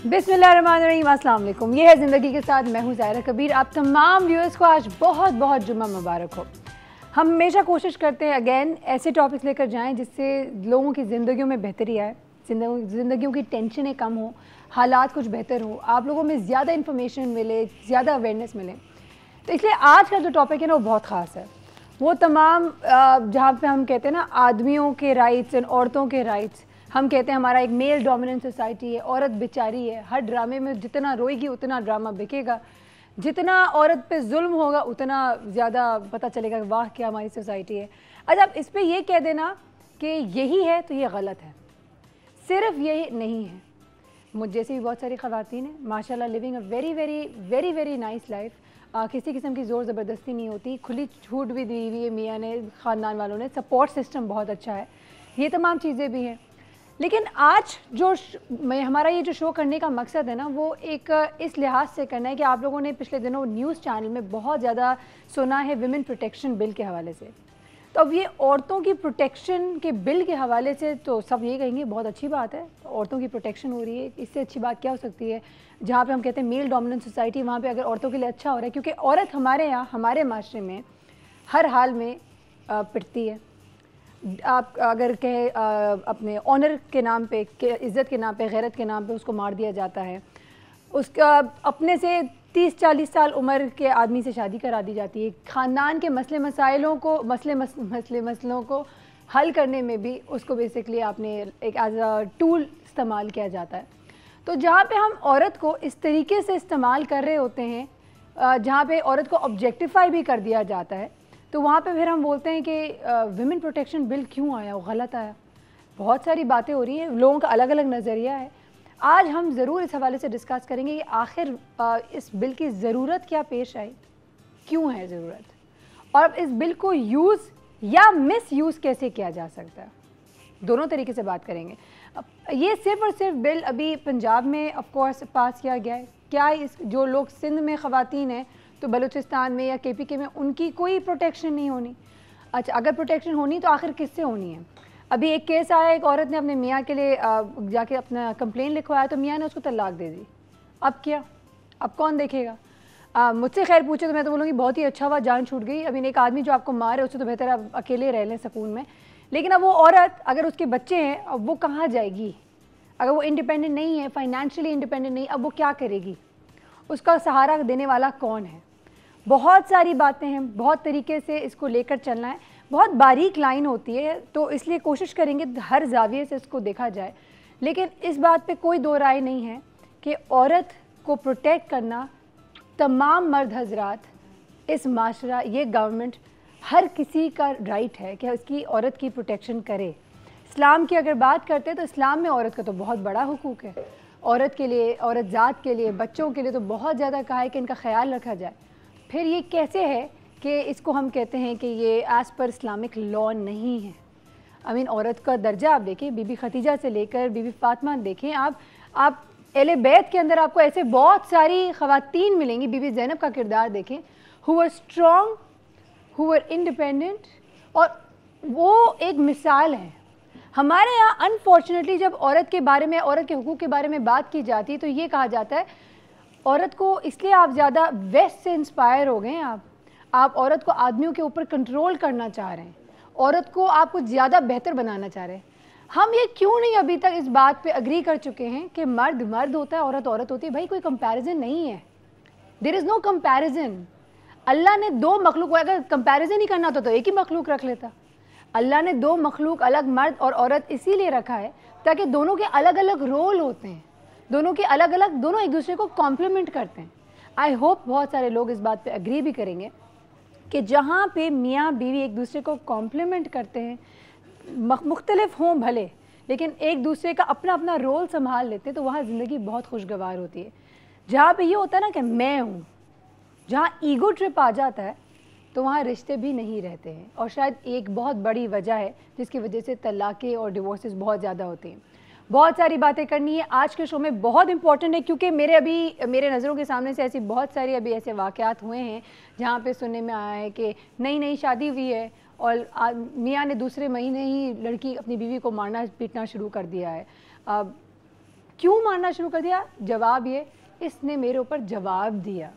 बिस्मिल्लाहिर्रहमानिर्रहीम, अस्सलाम वालेकुम। ये है ज़िंदगी के साथ, मैं हूँ ज़ाहिरा कबीर। आप तमाम व्यूअर्स को आज बहुत बहुत जुम्मा मुबारक हो। हम हमेशा कोशिश करते हैं अगेन ऐसे टॉपिक्स लेकर जाएं जिससे लोगों की ज़िंदगियों में बेहतरी आए, ज़िंदगियों की टेंशनें कम हो, हालात कुछ बेहतर हो, आप लोगों में ज़्यादा इन्फॉर्मेशन मिले, ज़्यादा अवेयरनेस मिले। तो इसलिए आज का जो टॉपिक है ना वो बहुत ख़ास है। वो तमाम जहाँ पे हम कहते हैं ना आदमियों के राइट्स और औरतों के राइट्स, हम कहते हैं हमारा एक मेल डोमिनेंट सोसाइटी है, औरत बेचारी है, हर ड्रामे में जितना रोएगी उतना ड्रामा बिकेगा, जितना औरत पे जुल्म होगा उतना ज़्यादा पता चलेगा कि वाह क्या हमारी सोसाइटी है। अच्छा, अब इस पर यह कह देना कि यही है तो ये गलत है, सिर्फ यही नहीं है। मुझ जैसी भी बहुत सारी ख़वातीन हैं माशाल्लाह, living a very very very very nice life. किसी किस्म की ज़ोर ज़बरदस्ती नहीं होती, खुली छूट भी दी हुई है मियाँ ने, ख़ानदान वालों ने, सपोर्ट सिस्टम बहुत अच्छा है, ये तमाम चीज़ें भी हैं। लेकिन आज जो हमारा ये जो शो करने का मकसद है ना वो एक इस लिहाज से करना है कि आप लोगों ने पिछले दिनों न्यूज़ चैनल में बहुत ज़्यादा सुना है विमेन प्रोटेक्शन बिल के हवाले से। तो अब ये औरतों की प्रोटेक्शन के बिल के हवाले से तो सब ये कहेंगे बहुत अच्छी बात है, तो औरतों की प्रोटेक्शन हो रही है, इससे अच्छी बात क्या हो सकती है। जहाँ पे हम कहते हैं मेल डोमिनेंट सोसाइटी, वहाँ पे अगर औरतों के लिए अच्छा हो रहा है, क्योंकि औरत हमारे यहाँ हमारे माशरे में हर हाल में पिटती है। आप अगर कहे अपने ऑनर के नाम पे, इज़्ज़त के नाम पे, गैरत के नाम पे उसको मार दिया जाता है। उसका अपने से 30-40 साल उम्र के आदमी से शादी करा दी जाती है। ख़ानदान के मसलों को हल करने में भी उसको बेसिकली आपने एक एज अ टूल इस्तेमाल किया जाता है। तो जहाँ पे हम औरत को इस तरीके से इस्तेमाल कर रहे होते हैं, जहाँ पे औरत को ऑब्जेक्टिफाई भी कर दिया जाता है, तो वहाँ पे फिर हम बोलते हैं कि विमेन प्रोटेक्शन बिल क्यों आया, वो गलत आया। बहुत सारी बातें हो रही हैं, लोगों का अलग अलग नज़रिया है। आज हम ज़रूर इस हवाले से डिस्कस करेंगे कि आखिर इस बिल की ज़रूरत क्या पेश आई, क्यों है ज़रूरत, और इस बिल को यूज़ या मिस यूज़ कैसे किया जा सकता है। दोनों तरीके से बात करेंगे। ये सिर्फ और सिर्फ बिल अभी पंजाब में ऑफ कोर्स पास किया गया है। क्या इस जो लोग सिंध में ख़वातीन हैं तो बलूचिस्तान में या KPK में उनकी कोई प्रोटेक्शन नहीं होनी? अच्छा, अगर प्रोटेक्शन होनी तो आखिर किससे होनी है? अभी एक केस आया, एक औरत ने अपने मियाँ के लिए जाके अपना कंप्लेन लिखवाया तो मियाँ ने उसको तलाक दे दी। अब क्या, अब कौन देखेगा? मुझसे खैर पूछे तो मैं तो बोलूँगी बहुत ही अच्छा हुआ, जान छूट गई। अभी एक आदमी जो आपको मारे उससे तो बेहतर आप अकेले रह लें सुकून में। लेकिन अब वो औरत, अगर उसके बच्चे हैं, अब वो कहाँ जाएगी? अगर वो इंडिपेंडेंट नहीं है, फाइनेंशियली इंडिपेंडेंट नहीं, अब वो क्या करेगी? उसका सहारा देने वाला कौन है? बहुत सारी बातें हैं, बहुत तरीके से इसको लेकर चलना है, बहुत बारीक लाइन होती है, तो इसलिए कोशिश करेंगे हर जाविये से इसको देखा जाए। लेकिन इस बात पे कोई दो राय नहीं है कि औरत को प्रोटेक्ट करना तमाम मर्द हजरात, इस माशरा, ये गवर्नमेंट, हर किसी का राइट है कि उसकी औरत की प्रोटेक्शन करे। इस्लाम की अगर बात करते हैं तो इस्लाम में औरत का तो बहुत बड़ा हुकूक है। औरत के लिए, औरत ज़ात के लिए, बच्चों के लिए तो बहुत ज़्यादा कहा है कि इनका ख्याल रखा जाए। फिर ये कैसे है कि इसको हम कहते हैं कि ये एज़ पर इस्लामिक लॉ नहीं है। औरत का दर्जा आप देखें, बीबी खदीजा से लेकर बीबी फातिमा देखें, आप अहले बैत के अंदर आपको ऐसे बहुत सारी ख़वातीन मिलेंगी। बीबी ज़ैनब का किरदार देखें, who were strong, who were independent, और वो एक मिसाल है। हमारे यहाँ अनफॉर्चुनेटली जब औरत के बारे में, औरत के हुकूक के बारे में बात की जाती है तो ये कहा जाता है औरत को, इसलिए आप ज़्यादा वेस्ट से इंस्पायर हो गए हैं। आप औरत को आदमियों के ऊपर कंट्रोल करना चाह रहे हैं, औरत को आप कुछ ज़्यादा बेहतर बनाना चाह रहे हैं। हम ये क्यों नहीं अभी तक इस बात पे अग्री कर चुके हैं कि मर्द मर्द होता है, औरत औरत होती है? भाई कोई कंपैरिजन नहीं है, देयर इज़ नो कंपैरिजन। अल्लाह ने दो मखलूक, अगर कंपैरिजन ही करना तो एक ही मखलूक रख लेता। अल्लाह ने दो मखलूक अलग, मर्द और औरत, इसीलिए रखा है ताकि दोनों के अलग अलग रोल होते हैं, दोनों के अलग अलग, दोनों एक दूसरे को कॉम्प्लीमेंट करते हैं। आई होप बहुत सारे लोग इस बात पे अग्री भी करेंगे कि जहाँ पे मियाँ बीवी एक दूसरे को कॉम्प्लीमेंट करते हैं, मुख्तलिफ हों भले, लेकिन एक दूसरे का अपना अपना रोल संभाल लेते हैं, तो वहाँ ज़िंदगी बहुत खुशगवार होती है। जहाँ पे ये होता है ना कि मैं हूँ, जहाँ ईगो ट्रिप आ जाता है तो वहाँ रिश्ते भी नहीं रहते हैं, और शायद एक बहुत बड़ी वजह है जिसकी वजह से तलाक़ें और डिवोर्सेस बहुत ज़्यादा होती हैं। बहुत सारी बातें करनी है आज के शो में, बहुत इंपॉर्टेंट है, क्योंकि मेरे नज़रों के सामने से ऐसी बहुत सारी अभी ऐसे वाक़यात हुए हैं जहाँ पे सुनने में आया है कि नई नई शादी हुई है और मियाँ ने दूसरे महीने ही लड़की अपनी बीवी को मारना पीटना शुरू कर दिया है। क्यों मारना शुरू कर दिया? जवाब ये, इसने मेरे ऊपर जवाब दिया।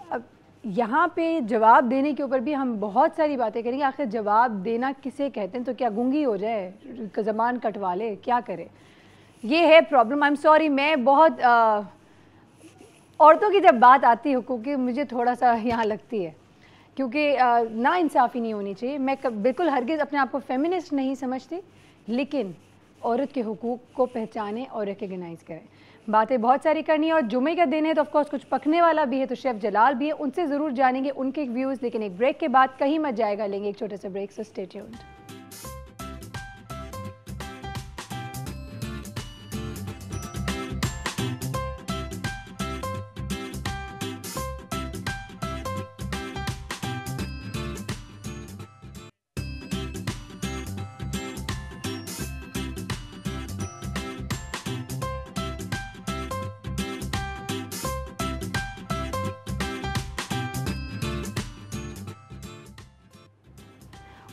अब यहाँ पे जवाब देने के ऊपर भी हम बहुत सारी बातें करेंगे। आखिर जवाब देना किसे कहते हैं? तो क्या गूंगी हो जाए, ज़बान कटवा ले, क्या करे? ये है प्रॉब्लम। आई एम सॉरी, मैं बहुत औरतों की जब बात आती है हुकूक की, मुझे थोड़ा सा यहाँ लगती है, क्योंकि ना इंसाफ़ी नहीं होनी चाहिए। मैं बिल्कुल हरगिज़ अपने आप को फेमिनिस्ट नहीं समझती, लेकिन औरत के हुकूक को पहचानें और रिकग्नाइज़ करें। बातें बहुत सारी करनी है और जुमे का दिन है तो ऑफकोर्स कुछ पकने वाला भी है, तो शेफ़ जलाल भी है, उनसे ज़रूर जानेंगे उनके व्यूज़। लेकिन एक ब्रेक के बाद कहीं मत जाएगा, लेंगे एक छोटे से break, so stay tuned.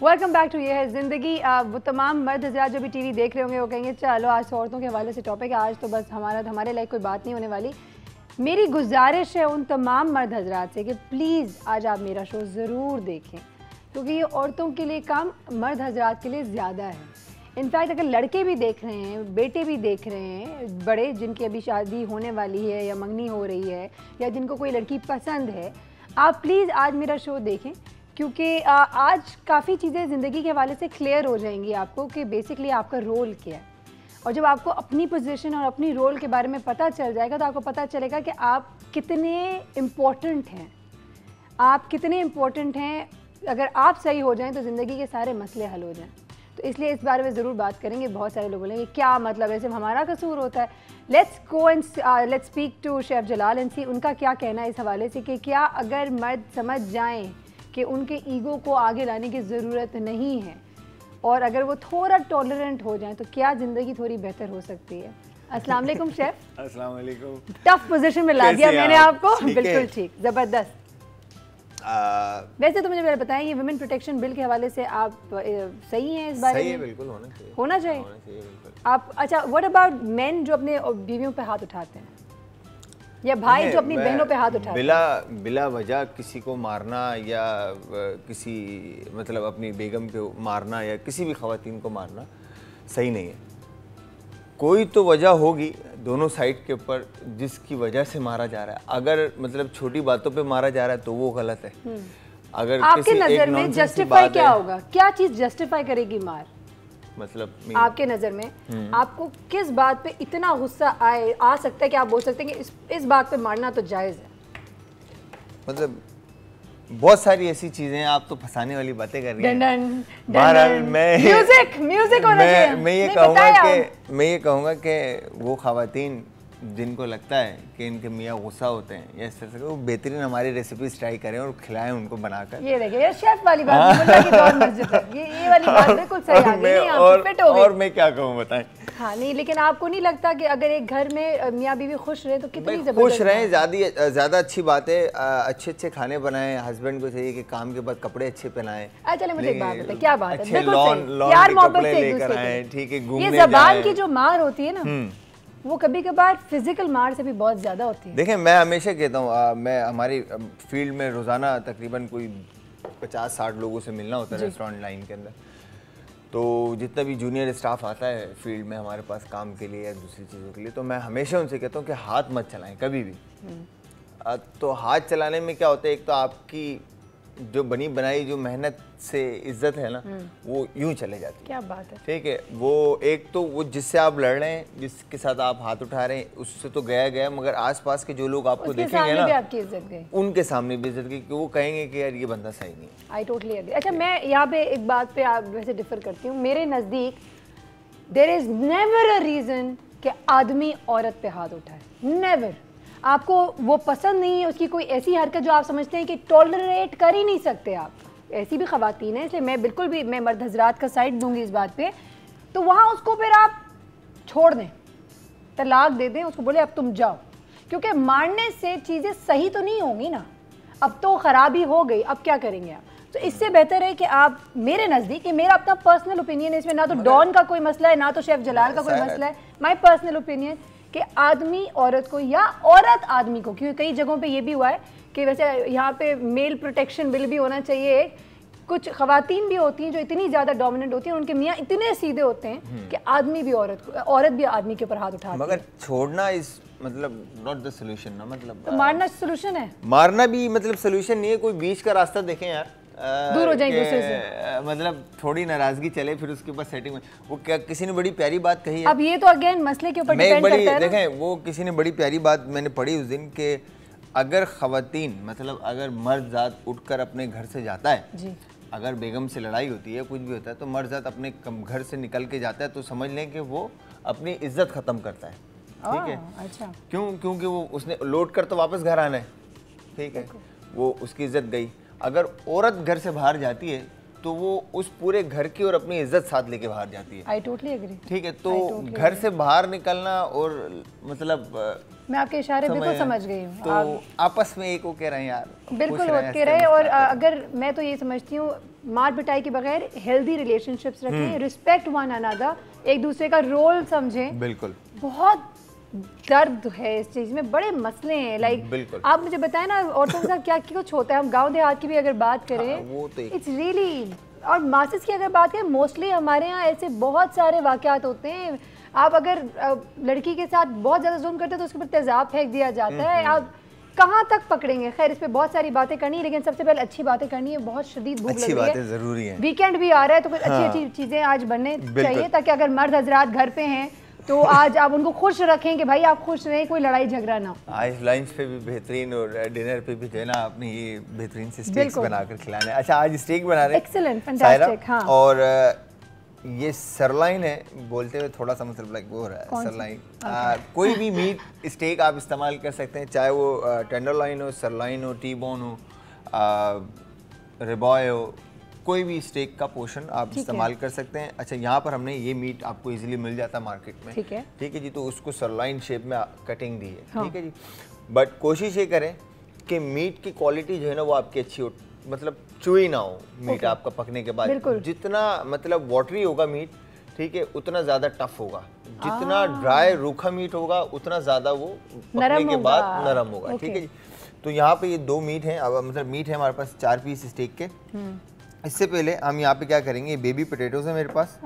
Welcome back to ये है ज़िंदगी। वो तमाम मर्द हज़रात जो भी टीवी देख रहे होंगे वो कहेंगे चलो आज तो औरतों के हवाले से टॉपिक है, आज तो बस हमारे लाइक कोई बात नहीं होने वाली। मेरी गुजारिश है उन तमाम मर्द हज़रात से कि प्लीज़ आज आप मेरा शो ज़रूर देखें, क्योंकि ये औरतों के लिए कम, मर्द हज़रात के लिए ज़्यादा है। इनफैक्ट अगर लड़के भी देख रहे हैं, बेटे भी देख रहे हैं, बड़े जिनकी अभी शादी होने वाली है या मंगनी हो रही है या जिनको कोई लड़की पसंद है, आप प्लीज़ आज मेरा शो देखें, क्योंकि आज काफ़ी चीज़ें ज़िंदगी के हवाले से क्लियर हो जाएंगी आपको कि बेसिकली आपका रोल क्या है। और जब आपको अपनी पोजीशन और अपनी रोल के बारे में पता चल जाएगा तो आपको पता चलेगा कि आप कितने इम्पोर्टेंट हैं, आप कितने इम्पोर्टेंट हैं। अगर आप सही हो जाएं तो ज़िंदगी के सारे मसले हल हो जाएं। तो इसलिए इस बारे में ज़रूर बात करेंगे। बहुत सारे लोग बोलेंगे क्या मतलब है, सिर्फ हमारा कसूर होता है। Let's go and let's speak to chef Jalal and see उनका क्या कहना है इस हवाले से कि क्या अगर मर्द समझ जाएँ कि उनके ईगो को आगे लाने की ज़रूरत नहीं है और अगर वो थोड़ा टॉलरेंट हो जाएं तो क्या ज़िंदगी थोड़ी बेहतर हो सकती है। अस्सलाम वालेकुम शेफ़। अस्सलाम वालेकुम। टफ पोजीशन में ला दिया मैंने आपको। बिल्कुल ठीक, ज़बरदस्त। वैसे तो मुझे बताएं, ये वुमेन प्रोटेक्शन बिल के हवाले से आप सही हैं इस बारे में? सही है, बिल्कुल होना चाहिए। होना चाहिए बिल्कुल। आप अच्छा, व्हाट अबाउट मेन जो अपने बीवियों पे हाथ उठाते हैं या भाई जो अपनी बहनों पे हाथ उठाते हैं? बिला वजह किसी को मारना या किसी मतलब अपनी बेगम को मारना या किसी भी ख़वातीन को मारना सही नहीं है। कोई तो वजह होगी दोनों साइड के ऊपर जिसकी वजह से मारा जा रहा है। अगर मतलब छोटी बातों पे मारा जा रहा है तो वो गलत है। अगर आपके नज़र में जस्टिफाई क्या होगा, क्या चीज़ जस्टिफाई करेगी मार? मतलब आपके नज़र में आपको किस बात पे इतना गुस्सा आ सकता है कि आप बोल सकते हैं कि इस बात पे मारना तो जायज़ है? मतलब बहुत सारी ऐसी चीजें हैं, आप तो फंसाने वाली बातें कर रही हैं। बहरहाल म्यूजिक होना चाहिए। मैं ये कहूँगा कि वो ख़वातीन जिनको लगता है कि इनके मियाँ गुस्सा होते हैं या इस तरह से, वो बेहतरीन हमारी रेसिपीज ट्राई करें और खिलाएं उनको बनाकर। ये देखिए ये शेफ वाली बात, मुल्ला की दौड़ मस्जिद है, ये वाली बात बिल्कुल सही आ गई। आप फिट हो गए। और मैं क्या कहूँ बताएं। हाँ नहीं, लेकिन आपको नहीं लगता कि अगर एक घर में मियाँ बीवी खुश रहे तो कितनी जबरदस्त? खुश रहें ज़्यादा अच्छी बात है। अच्छे खाने बनाएं, हस्बैंड को चाहिए कि काम के बाद कपड़े अच्छे पहनाएं। चलो मुझे एक बात बताएं, क्या बात है? बिल्कुल प्यार मोहब्बत से एक दूसरे को, ठीक है। ये ज़बान की जो मार होती है ना, वो कभी कभार फिजिकल मार से भी बहुत ज़्यादा होती है। देखें, मैं हमेशा कहता हूँ, मैं हमारी फील्ड में रोज़ाना तकरीबन कोई 50-60 लोगों से मिलना होता है रेस्टोरेंट लाइन के अंदर। तो जितना भी जूनियर स्टाफ आता है फील्ड में हमारे पास काम के लिए या दूसरी चीज़ों के लिए, तो मैं हमेशा उनसे कहता हूँ कि हाथ मत चलाएं कभी भी। तो हाथ चलाने में क्या होता है, एक तो आपकी जो बनी बनाई जो मेहनत से इज्जत है ना, वो यूं चले जाती है। क्या बात है। ठीक है, वो एक तो वो जिससे आप लड़ रहे हैं, जिसके साथ आप हाथ उठा रहे हैं, उससे तो गया, मगर आसपास के जो लोग आपको देखेंगे ना, आपकी इज्जत गई, उनके सामने भी इज्जत गई, क्योंकि वो कहेंगे कि यार ये बंदा सही नहीं है। I totally agree. अच्छा, मैं यहाँ पे एक बात पे आप वैसे डिफर करती हूँ। मेरे नज़दीक there is never a reason कि आदमी औरत पे हाथ उठाए, नेवर। आपको वो पसंद नहीं है, उसकी कोई ऐसी हरकत जो आप समझते हैं कि टॉलरेट कर ही नहीं सकते आप, ऐसी भी ख़वातीन हैं, इसलिए मैं बिल्कुल भी मैं मर्द हज़रात का साइड दूंगी इस बात पे। तो वहाँ उसको फिर आप छोड़ दें, तलाक दे दें, उसको बोले अब तुम जाओ, क्योंकि मारने से चीज़ें सही तो नहीं होंगी ना। अब तो ख़राबी हो गई, अब क्या करेंगे आप? तो इससे बेहतर है कि आप, मेरे नज़दीक, ये मेरा अपना पर्सनल ओपिनियन है, इसमें ना तो डॉन का कोई मसला है ना तो शेफ जलाल का कोई मसला है, माय पर्सनल ओपिनियन, कि आदमी औरत को या औरत आदमी को, क्योंकि कई जगहों पे ये भी हुआ है कि वैसे यहाँ पे मेल प्रोटेक्शन बिल भी होना चाहिए, कुछ खवातीन भी होती हैं जो इतनी ज़्यादा डोमिनेंट होती हैं, उनके मियाँ इतने सीधे होते हैं कि आदमी भी औरत भी आदमी के ऊपर हाथ उठाती है। मगर छोड़ना इस मतलब नॉट द सोल्यूशन ना, मतलब तो मारना सोल्यूशन है? मारना भी मतलब सोल्यूशन नहीं है, कोई बीच का रास्ता देखें यार, दूर हो जाए एक दूसरे से, मतलब थोड़ी नाराजगी चले, फिर उसके बाद सेटिंग में वो क्या, किसी ने बड़ी प्यारी बात कही है। अब ये तो अगेन मसले के ऊपर डिपेंड करता है। देखें वो किसी ने बड़ी प्यारी बात मैंने पढ़ी उस दिन कि अगर खवातीन मतलब अगर मर्द ज़ात उठकर अपने घर से जाता है जी, अगर बेगम से लड़ाई होती है कुछ भी होता है तो मर्द ज़ात अपने घर से निकल के जाता है तो समझ लें कि वो अपनी इज्जत ख़त्म करता है, ठीक है। अच्छा, क्योंकि वो उसने लौट कर तो वापस घर आना है, ठीक है, वो उसकी इज्जत गई। अगर औरत घर से बाहर जाती है तो वो उस पूरे घर की और अपनी इज्जत साथ लेके बाहर जाती है। आई टोटली एग्री, ठीक है। तो घर से बाहर निकलना और मतलब मैं आपके इशारे बिल्कुल समझ गई हूँ, तो आपस में एक वो कह रहे हैं यार, बिल्कुल होते रहे। और अगर मैं तो ये समझती हूँ मार पिटाई के बगैर हेल्दी रिलेशनशिप्स रखें, रिस्पेक्ट वन अनदर, एक दूसरे का रोल समझें। बिल्कुल, बहुत दर्द है इस चीज़ में, बड़े मसले हैं। लाइक आप मुझे बताएं ना औरतों के साथ क्या कुछ होता है। हम गांव देहात की भी अगर बात करें, इट्स रियली, और मासिस की अगर बात करें, मोस्टली हमारे यहाँ ऐसे बहुत सारे वाक़यात होते हैं। आप अगर लड़की के साथ बहुत ज़्यादा जुल्म करते हैं तो उसके ऊपर तेज़ाब फेंक दिया जाता है। आप कहाँ तक पकड़ेंगे? खैर, इस पे बहुत सारी बातें करनी है, लेकिन सबसे पहले अच्छी बातें करनी है। बहुत शदीद भूख लग रही है, ज़रूरी है, वीकेंड भी आ रहा है तो कुछ अच्छी अच्छी चीज़ें आज बनने चाहिए, ताकि अगर मर्द हजरात घर पे हैं तो आज आप उनको खुश रखें कि भाई आप खुश रहें, कोई लड़ाई झगड़ा ना हो। आज लंच पे भी बेहतरीन और डिनर पे भी जो है ना आपने ये बेहतरीन से स्टेक्स बनाकर खिलाने। अच्छा, आज स्टेक बना रहे हैं, एक्सीलेंट, फैंटास्टिक। हाँ, और ये सरलाइन है, बोलते हुए थोड़ा सा मतलब लाइक वो हो रहा है सरलाइन। कोई भी मीट स्टेक आप इस्तेमाल कर सकते हैं, चाहे वो टेंडरलाइन हो, सरलाइन हो, टी बोन हो, रिबॉय हो, कोई भी स्टेक का पोर्शन आप इस्तेमाल कर सकते हैं। अच्छा, यहाँ पर हमने ये मीट आपको इजीली मिल जाता है मार्केट में, ठीक है जी। तो उसको सरलाइन शेप में कटिंग दी है, ठीक है जी। बट कोशिश ये करें कि मीट की क्वालिटी जो है ना वो आपकी अच्छी हो, मतलब चुई ना हो मीट आपका पकने के बाद। जितना मतलब वाटरी होगा मीट, ठीक है, उतना ज़्यादा टफ होगा। जितना ड्राई रूखा मीट होगा उतना ज़्यादा वो पकने के बाद नरम होगा, ठीक है जी। तो यहाँ पे ये 2 मीट हैं, अब मतलब मीट है हमारे पास 4 पीस स्टेक के। इससे पहले हम यहाँ पे क्या करेंगे, बेबी पोटैटोज है मेरे पास,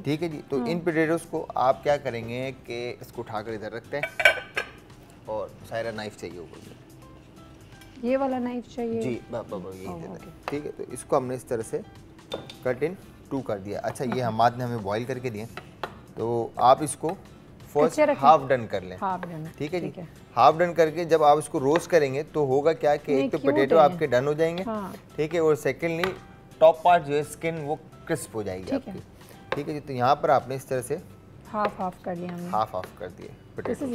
ठीक है जी। तो इन पोटैटोज को आप क्या करेंगे कि इसको उठाकर इधर रखते हैं, और सायरा नाइफ चाहिए ऊपर से, ये वाला नाइफ चाहिए जी, यही ठीक है। तो इसको हमने इस तरह से कट इन 2 कर दिया। अच्छा, ये हमाद ने हमें बॉईल करके दिए, तो आप इसको फर्स्ट हाफ डन कर लें, ठीक है जी। हाफ डन करके जब आप इसको रोस्ट करेंगे तो होगा क्या कि एक तो पोटैटो आपके डन हो जाएंगे, ठीक है, और सेकेंडली टॉप पार्ट जो है स्किन वो क्रिस्प हो जाएगी आपकी, ठीक है जी। तो यहाँ पर आपने इस तरह से हाफ कर लिया, हमने हाफ कर दिए पोटैटो।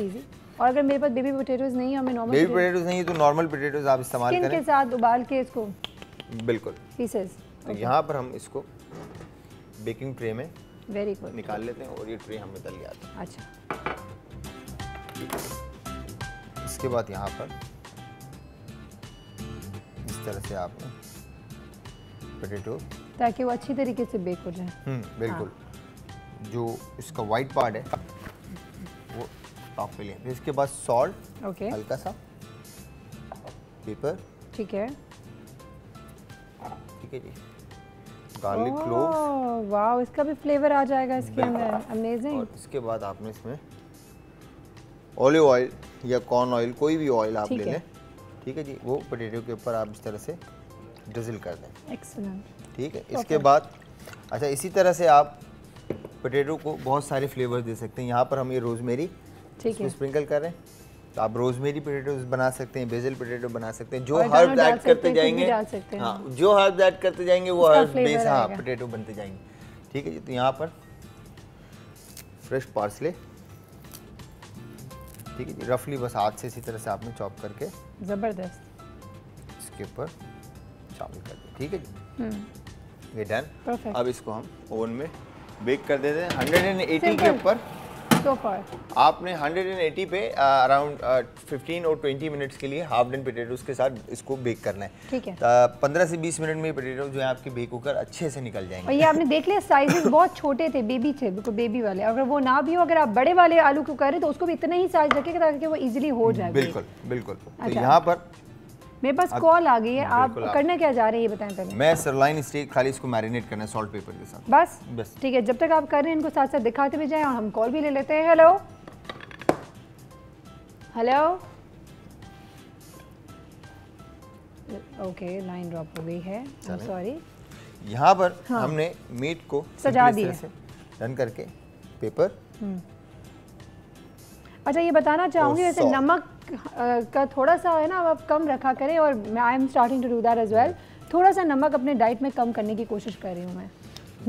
और अगर मेरे पास बेबी पोटैटोज नहीं है, हमें नॉर्मल बेबी पोटैटोज नहीं है तो नॉर्मल पोटैटोज आप इस्तेमाल करें, स्किन के साथ उबाल के इसको, बिल्कुल पीसेस। तो यहाँ पर हम इसको बेकिंग ट्रे में वेरी गुड निकाल लेते हैं, और ये ट्रे हमें डल जाता है। अच्छा, इसके बाद यहाँ पर इस तरह से आपने पोटैटो, ताकि वो अच्छी तरीके से बेक हो जाए। बिल्कुल। जो इसका वाइट पार्ट है वो टॉप पे लें। फिर इसके बाद सॉल्ट, हल्का सा पेपर, ठीक है जी, गार्लिक क्लोव्स, वाओ, इसका भी फ्लेवर आ जाएगा इसके अंदर, अमेजिंग। और इसके बाद आपने इसमें ऑलिव ऑयल या कॉर्न ऑयल, कोई भी ऑयल आप ले लें, ठीक है जी, वो पोटैटो के ऊपर आप इस तरह से ड्रिजल कर दें, एक्सीलेंट, ठीक है। इसके बाद अच्छा, इसी तरह से आप पोटैटो को बहुत सारे फ्लेवर दे सकते हैं। यहाँ पर हम ये रोजमेरी स्प्रिंकल कर रहे हैं, तो आप रोजमेरी पोटैटोज बना सकते हैं, बेसिल पोटैटो बना सकते हैं। जो हर्ब्स ऐड करते जाएंगे, हाँ, जो हर्ब्स ऐड करते जाएंगे वो हर्ब्स बेस पोटैटो बनते जाएंगे, ठीक है जी। तो यहाँ पर फ्रेश पार्सले, ठीक है जी, रफली बस हाथ से इसी तरह से आपने चॉप करके जबरदस्त इसके ऊपर शामिल कर दें, ठीक है जी। ये डन। अब इसको हम ओवन में बेक कर देते हैं 180 के ऊपर so far? आपने 180 पे अराउंड 15 और 20 मिनट्स के लिए हाफ डन पोटैटोज के साथ इसको बेक करना है। ठीक है। 15 से 20 मिनट में पोटैटो जो है आपके बेक होकर अच्छे से निकल जाएंगे। और ये आपने देख लिया साइजेस बहुत छोटे थे, बेबी थे, बिल्कुल बेबी वाले। अगर वो ना भी हो, अगर आप बड़े वाले आलू को करें तो उसको भी इतना ही साइज रखेगा ताकि वो इजीली हो जाए। बिल्कुल बिल्कुल। तो यहाँ पर मेरे पास कॉल आ गई है, आप करना क्या जा रहे हैं ये बताएं पहले। मैं सरलाइन स्टेक खाली इसको मैरिनेट करना है सॉल्ट पेपर के साथ। बस ठीक है, जब तक आप कर रहे हैं इनको साथ साथ दिखाते भी जाएं और हम कॉल भी ले लेते हैं। Hello hello, okay line drop हो गई है, सॉरी। यहाँ पर हमने मीट को सजा दिया रन करके पेपर। अच्छा ये बताना चाहूँगी वैसे नमक का थोड़ा सा है ना, आप कम रखा करें, और I am starting to do that as well. थोड़ा सा नमक अपने डाइट में कम करने की कोशिश कर रही हूँ मैं।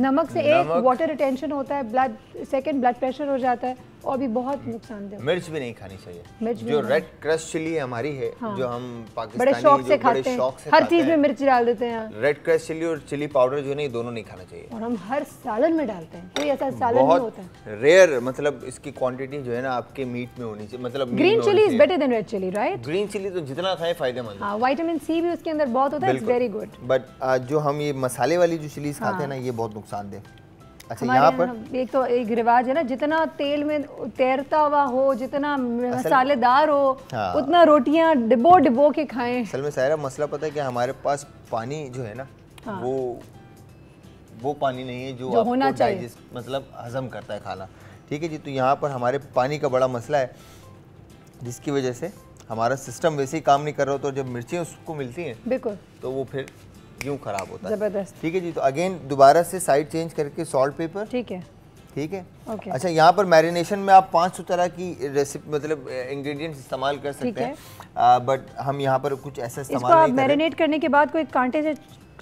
नमक से एक वाटर रिटेंशन होता है, ब्लड प्रेशर हो जाता है, और भी बहुत नुकसानदेह। मिर्च भी नहीं खानी चाहिए। जो रेड क्रश चिली हमारी है, जो हम पाकिस्तानी बड़े शौक से खाते हैं, हर चीज में मिर्च डाल देते हैं। रेड क्रश चिली और चिली पाउडर जो नहीं, दोनों नहीं खाना चाहिए। और हम हर सालन में डालते हैं, कोई ऐसा सालन नहीं होता है। रेयर, मतलब इसकी क्वांटिटी जो है ना आपके मीट में होनी चाहिए। मतलब green chilli is better than red chilli, right? Green chilli तो जितना खाए फायदेमंद है। विटामिन सी भी उसके अंदर बहुत होता है, इट्स वेरी गुड। बट जो हम ये मसाले वाली जो चिलीज खाते हैं ना, ये बहुत नुकसानदेह। अच्छा यहाँ पर एक रिवाज है ना, जितना तेल में तैरता हुआ हो, जितना मसालेदार हो, उतना रोटियां डिबो के खाएं। असल में सायरा मसला पता है कि हमारे पास पानी जो है ना, वो पानी नहीं है जो होना चाहिए, मतलब हजम करता है खाना। ठीक है जी। तो यहाँ पर हमारे पानी का बड़ा मसला है, जिसकी वजह से हमारा सिस्टम वैसे ही काम नहीं कर रहा होता, तो जब मिर्चें उसको मिलती हैं बिल्कुल, तो वो फिर यूं खराब होता है। जबरदस्त। ठीक है जी। तो अगेन दोबारा से साइड चेंज करके सॉल्ट पेपर। ठीक है, ठीक है। okay. अच्छा यहाँ पर मैरिनेशन में आप 500 तरह की रेसिपी, मतलब इंग्रेडिएंट्स इस्तेमाल कर सकते हैं, बट हम यहाँ पर कुछ ऐसा इस्तेमाल नहीं कर रहे। मैरिनेट करने के बाद कोई कांटे से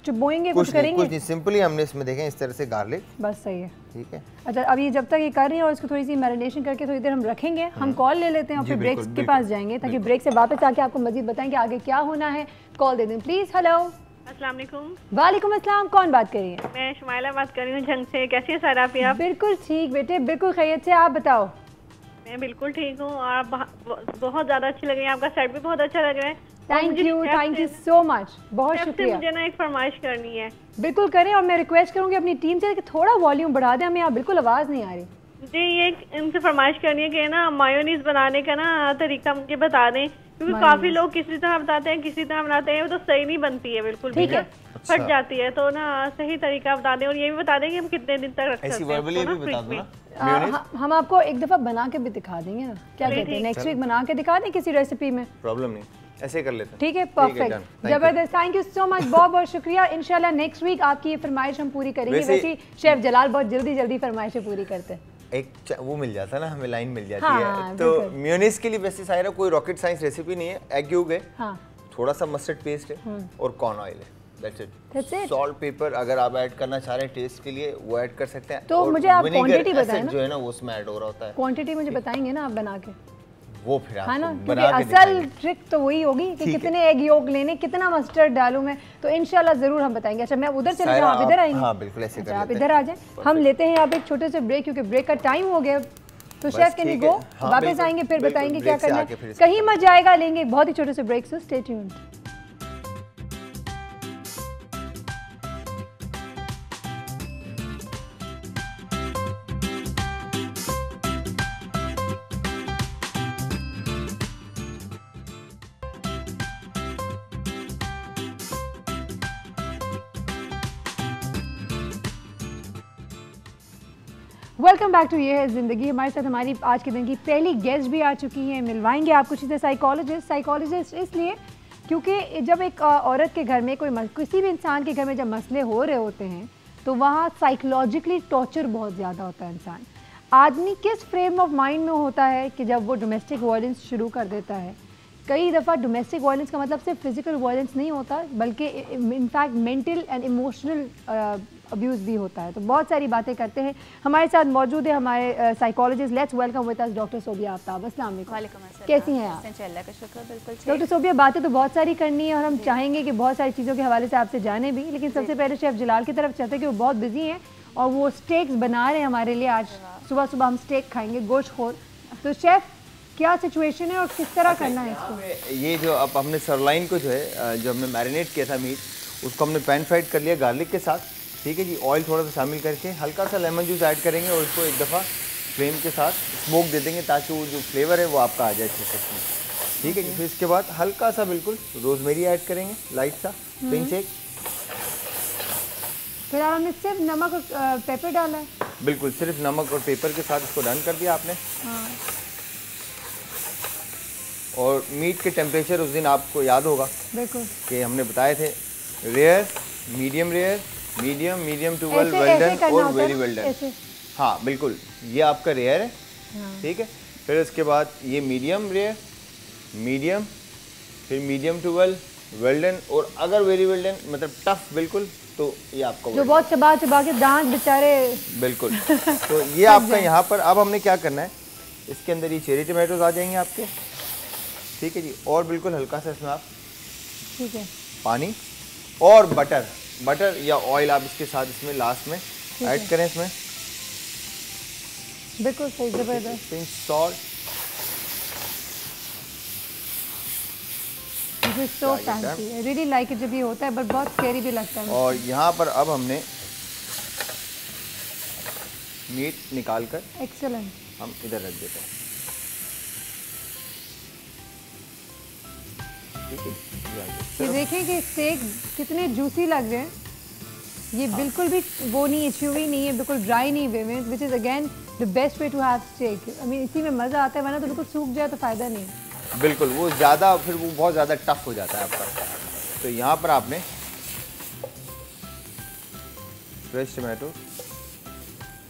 चुभोएंगे, कुछ करेंगे? कुछ नहीं, सिंपली हमने इसमें देखें इस तरह से गार्लिक, बस सही है। ठीक है। अच्छा अब ये जब तक ये कर रहे हैं और इसको थोड़ी सी मैरिनेशन करके थोड़ी देर हम रखेंगे, हम कॉल ले लेते हैं और फिर ब्रेक के पास जाएंगे, ताकि ब्रेक से वापस आके आपको मजीद बताएंगे आगे क्या होना है। कॉल दे दें प्लीज। हेलो, अस्सलाम वालेकुम। वालेकुम अस्सलाम, कौन बात कर रही है? मैं शुमाइला बात कर रही हूँ जंग से। कैसी है सारा आप? बिल्कुल ठीक बेटे, बिल्कुल खैरियत से, आप बताओ। मैं बिल्कुल ठीक हूँ, आप बहुत ज़्यादा अच्छी लग रही है, आपका सेट भी बहुत अच्छा लग रहा है। थैंक यू सो मच, बहुत शुक्रिया। मुझे ना एक फरमाइश करनी है। बिल्कुल करें, और मैं रिक्वेस्ट करूँगी अपनी टीम से कि थोड़ा वॉल्यूम बढ़ा दें, हमें यहाँ बिल्कुल आवाज़ नहीं आ रही। जी ये इनसे फरमाइश करनी है कि ना मायोनीज बनाने का ना तरीका मुझे बता दें, क्योंकि काफी लोग किसी तरह बताते हैं, किसी तरह बनाते हैं, वो तो सही नहीं बनती है बिल्कुल। ठीक है, फट जाती है। तो ना सही तरीका बता दें, और ये भी बता दें कि हम कितने दिन तक रख सकते हैं। हम आपको एक दफा बना के भी दिखा देंगे ना, क्या कहते हैं? नेक्स्ट वीक बना के दिखा दें किसी रेसिपी में, प्रॉब्लम नहीं, ऐसे कर लेते हैं। ठीक है, परफेक्ट, जबरदस्त। थैंक यू सो मच, बहुत बहुत शुक्रिया। इंशाल्लाह नेक्स्ट वीक आपकी ये फरमाइश हम पूरी करेंगे। वैसे शेफ जलाल बहुत जल्दी फरमाइशें पूरी करते हैं। एक वो मिल जाता है ना, हमें लाइन मिल जाती है। तो मेयोनीज के लिए वैसे सायरा कोई रॉकेट साइंस रेसिपी नहीं है। एग योग है, थोड़ा सा मस्टर्ड पेस्ट है और कॉर्न ऑयल है, दैट्स इट। सॉल्ट पेपर अगर आप ऐड करना चाह रहे हैं टेस्ट के लिए वो ऐड कर सकते हैं। तो मुझे आप क्वांटिटी बताएं ना, जो है ना वो उसमें ऐड हो रहा होता है। क्वांटिटी मुझे बताएंगे ना आप बना के, वो फिर है ना, क्योंकि असल ट्रिक तो वही होगी कि कितने एग योग लेने, कितना मस्टर्ड डालूं मैं, तो इंशाल्लाह जरूर हम बताएंगे। अच्छा मैं उधर चले जाऊं, आप इधर आएंगे? हाँ बिल्कुल, ऐसे कर लेते हैं। आप इधर आ जाएं, हम लेते हैं यहाँ पे एक छोटे से ब्रेक, क्योंकि ब्रेक का टाइम हो गया। तो शेफ कैन यू गो, वापस आएंगे फिर बताएंगे क्या करना है। कहीं मत जाएगा, लेंगे बहुत ही छोटे से break, so stay tuned. Welcome back to ये है ज़िंदगी। हमारे साथ हमारी आज के दिन की पहली गेस्ट भी आ चुकी हैं। मिलवाएंगे आपको चीज़ें साइकोलॉजिस्ट इसलिए क्योंकि जब एक औरत के घर में किसी भी इंसान के घर में जब मसले हो रहे होते हैं तो वहाँ साइकोलॉजिकली टॉर्चर बहुत ज़्यादा होता है। इंसान आदमी किस फ्रेम ऑफ माइंड में होता है कि जब वो डोमेस्टिक वायलेंस शुरू कर देता है। कई दफ़ा डोमेस्टिक वायलेंस का मतलब सिर्फ फिजिकल वायलेंस नहीं होता, बल्कि in fact mental and emotional abuse भी होता है। तो बहुत सारी बातें करते हैं। हमारे साथ मौजूद है हमारे psychologist. Let's welcome with us doctor Sobia Aftab. अस्सलाम वालेकुम। कैसी हैं आप? अल्लाह का शुक्र, बिल्कुल। डॉक्टर सोबिया, बातें तो बहुत सारी करनी है और हम चाहेंगे कि बहुत सारी चीज़ों के हवाले से आपसे जाने भी, लेकिन सबसे पहले शेफ जलाल की तरफ चाहते हैं कि वो बहुत बिजी हैं और वो स्टेक्स बना रहे हैं हमारे लिए आज सुबह सुबह हम स्टेक खाएंगे, गोश्तखोर। तो शेफ क्या सिचुएशन है और किस तरह करना है इसको? ये जो अब हमने सरलाइन को जो है जो हमने मैरिनेट किया था मीट, उसको हमने पैन फ्राइड कर लिया गार्लिक के साथ, ठीक है जी। ऑयल थोड़ा सा शामिल करके हल्का सा लेमन जूस ऐड करेंगे और उसको एक दफ़ा फ्लेम के साथ स्मोक दे देंगे ताकि वो जो फ्लेवर है वो आपका आ जाए अच्छे से, ठीक है जी। फिर इसके बाद हल्का सा बिल्कुल रोजमेरी ऐड करेंगे, लाइट सा पिंच एक। फिर हमने सिर्फ नमक और पेपर डाला है? बिल्कुल, सिर्फ नमक और पेपर के साथ इसको डन कर दिया आपने। हाँ। और मीट के टेम्परेचर उस दिन आपको याद होगा बिल्कुल कि हमने बताए थे, rare, medium rare, medium to well done और वेरी वेल डन। हाँ बिल्कुल, ये आपका रेयर है, ठीक है। फिर उसके बाद ये मीडियम रेयर, मीडियम, फिर मीडियम टू वेल डन, और अगर वेरी वेल डन मतलब टफ बिल्कुल, तो ये आपका जो बहुत चबा चबा के दांत बेचारे। बिल्कुल। तो ये आपका यहाँ पर अब हमने क्या करना है, इसके अंदर ये चेरी टमाटोज आ जाएंगे आपके, ठीक है जी। और बिल्कुल हल्का सा इसमें आप, ठीक है, पानी और बटर या ऑयल आप इसके साथ इसमें लास्ट में ऐड करें इसमें। बिल्कुल सही, जबरदस्त। Pinch salt, so fancy, I really like it जब ये होता है, बट बहुत स्कैरी भी लगता है। और यहाँ पर अब हमने मीट निकाल कर एक्सीलेंट हम इधर रख देते हैं, ठीक है। ये देखें कि स्टेक कितने जूसी लग रहे हैं, ये बिल्कुल भी वो नहीं है, च्यूवी नहीं है, बिल्कुल ड्राई नहीं वे में, which is again the best way to have steak. I mean इसी में मज़ा आता है, वरना तो बिल्कुल सूख जाए तो फ़ायदा नहीं है। बिल्कुल, वो ज़्यादा फिर वो बहुत ज़्यादा टफ हो जाता है आपका। तो यहाँ पर आपने फ्रेश टमाटो,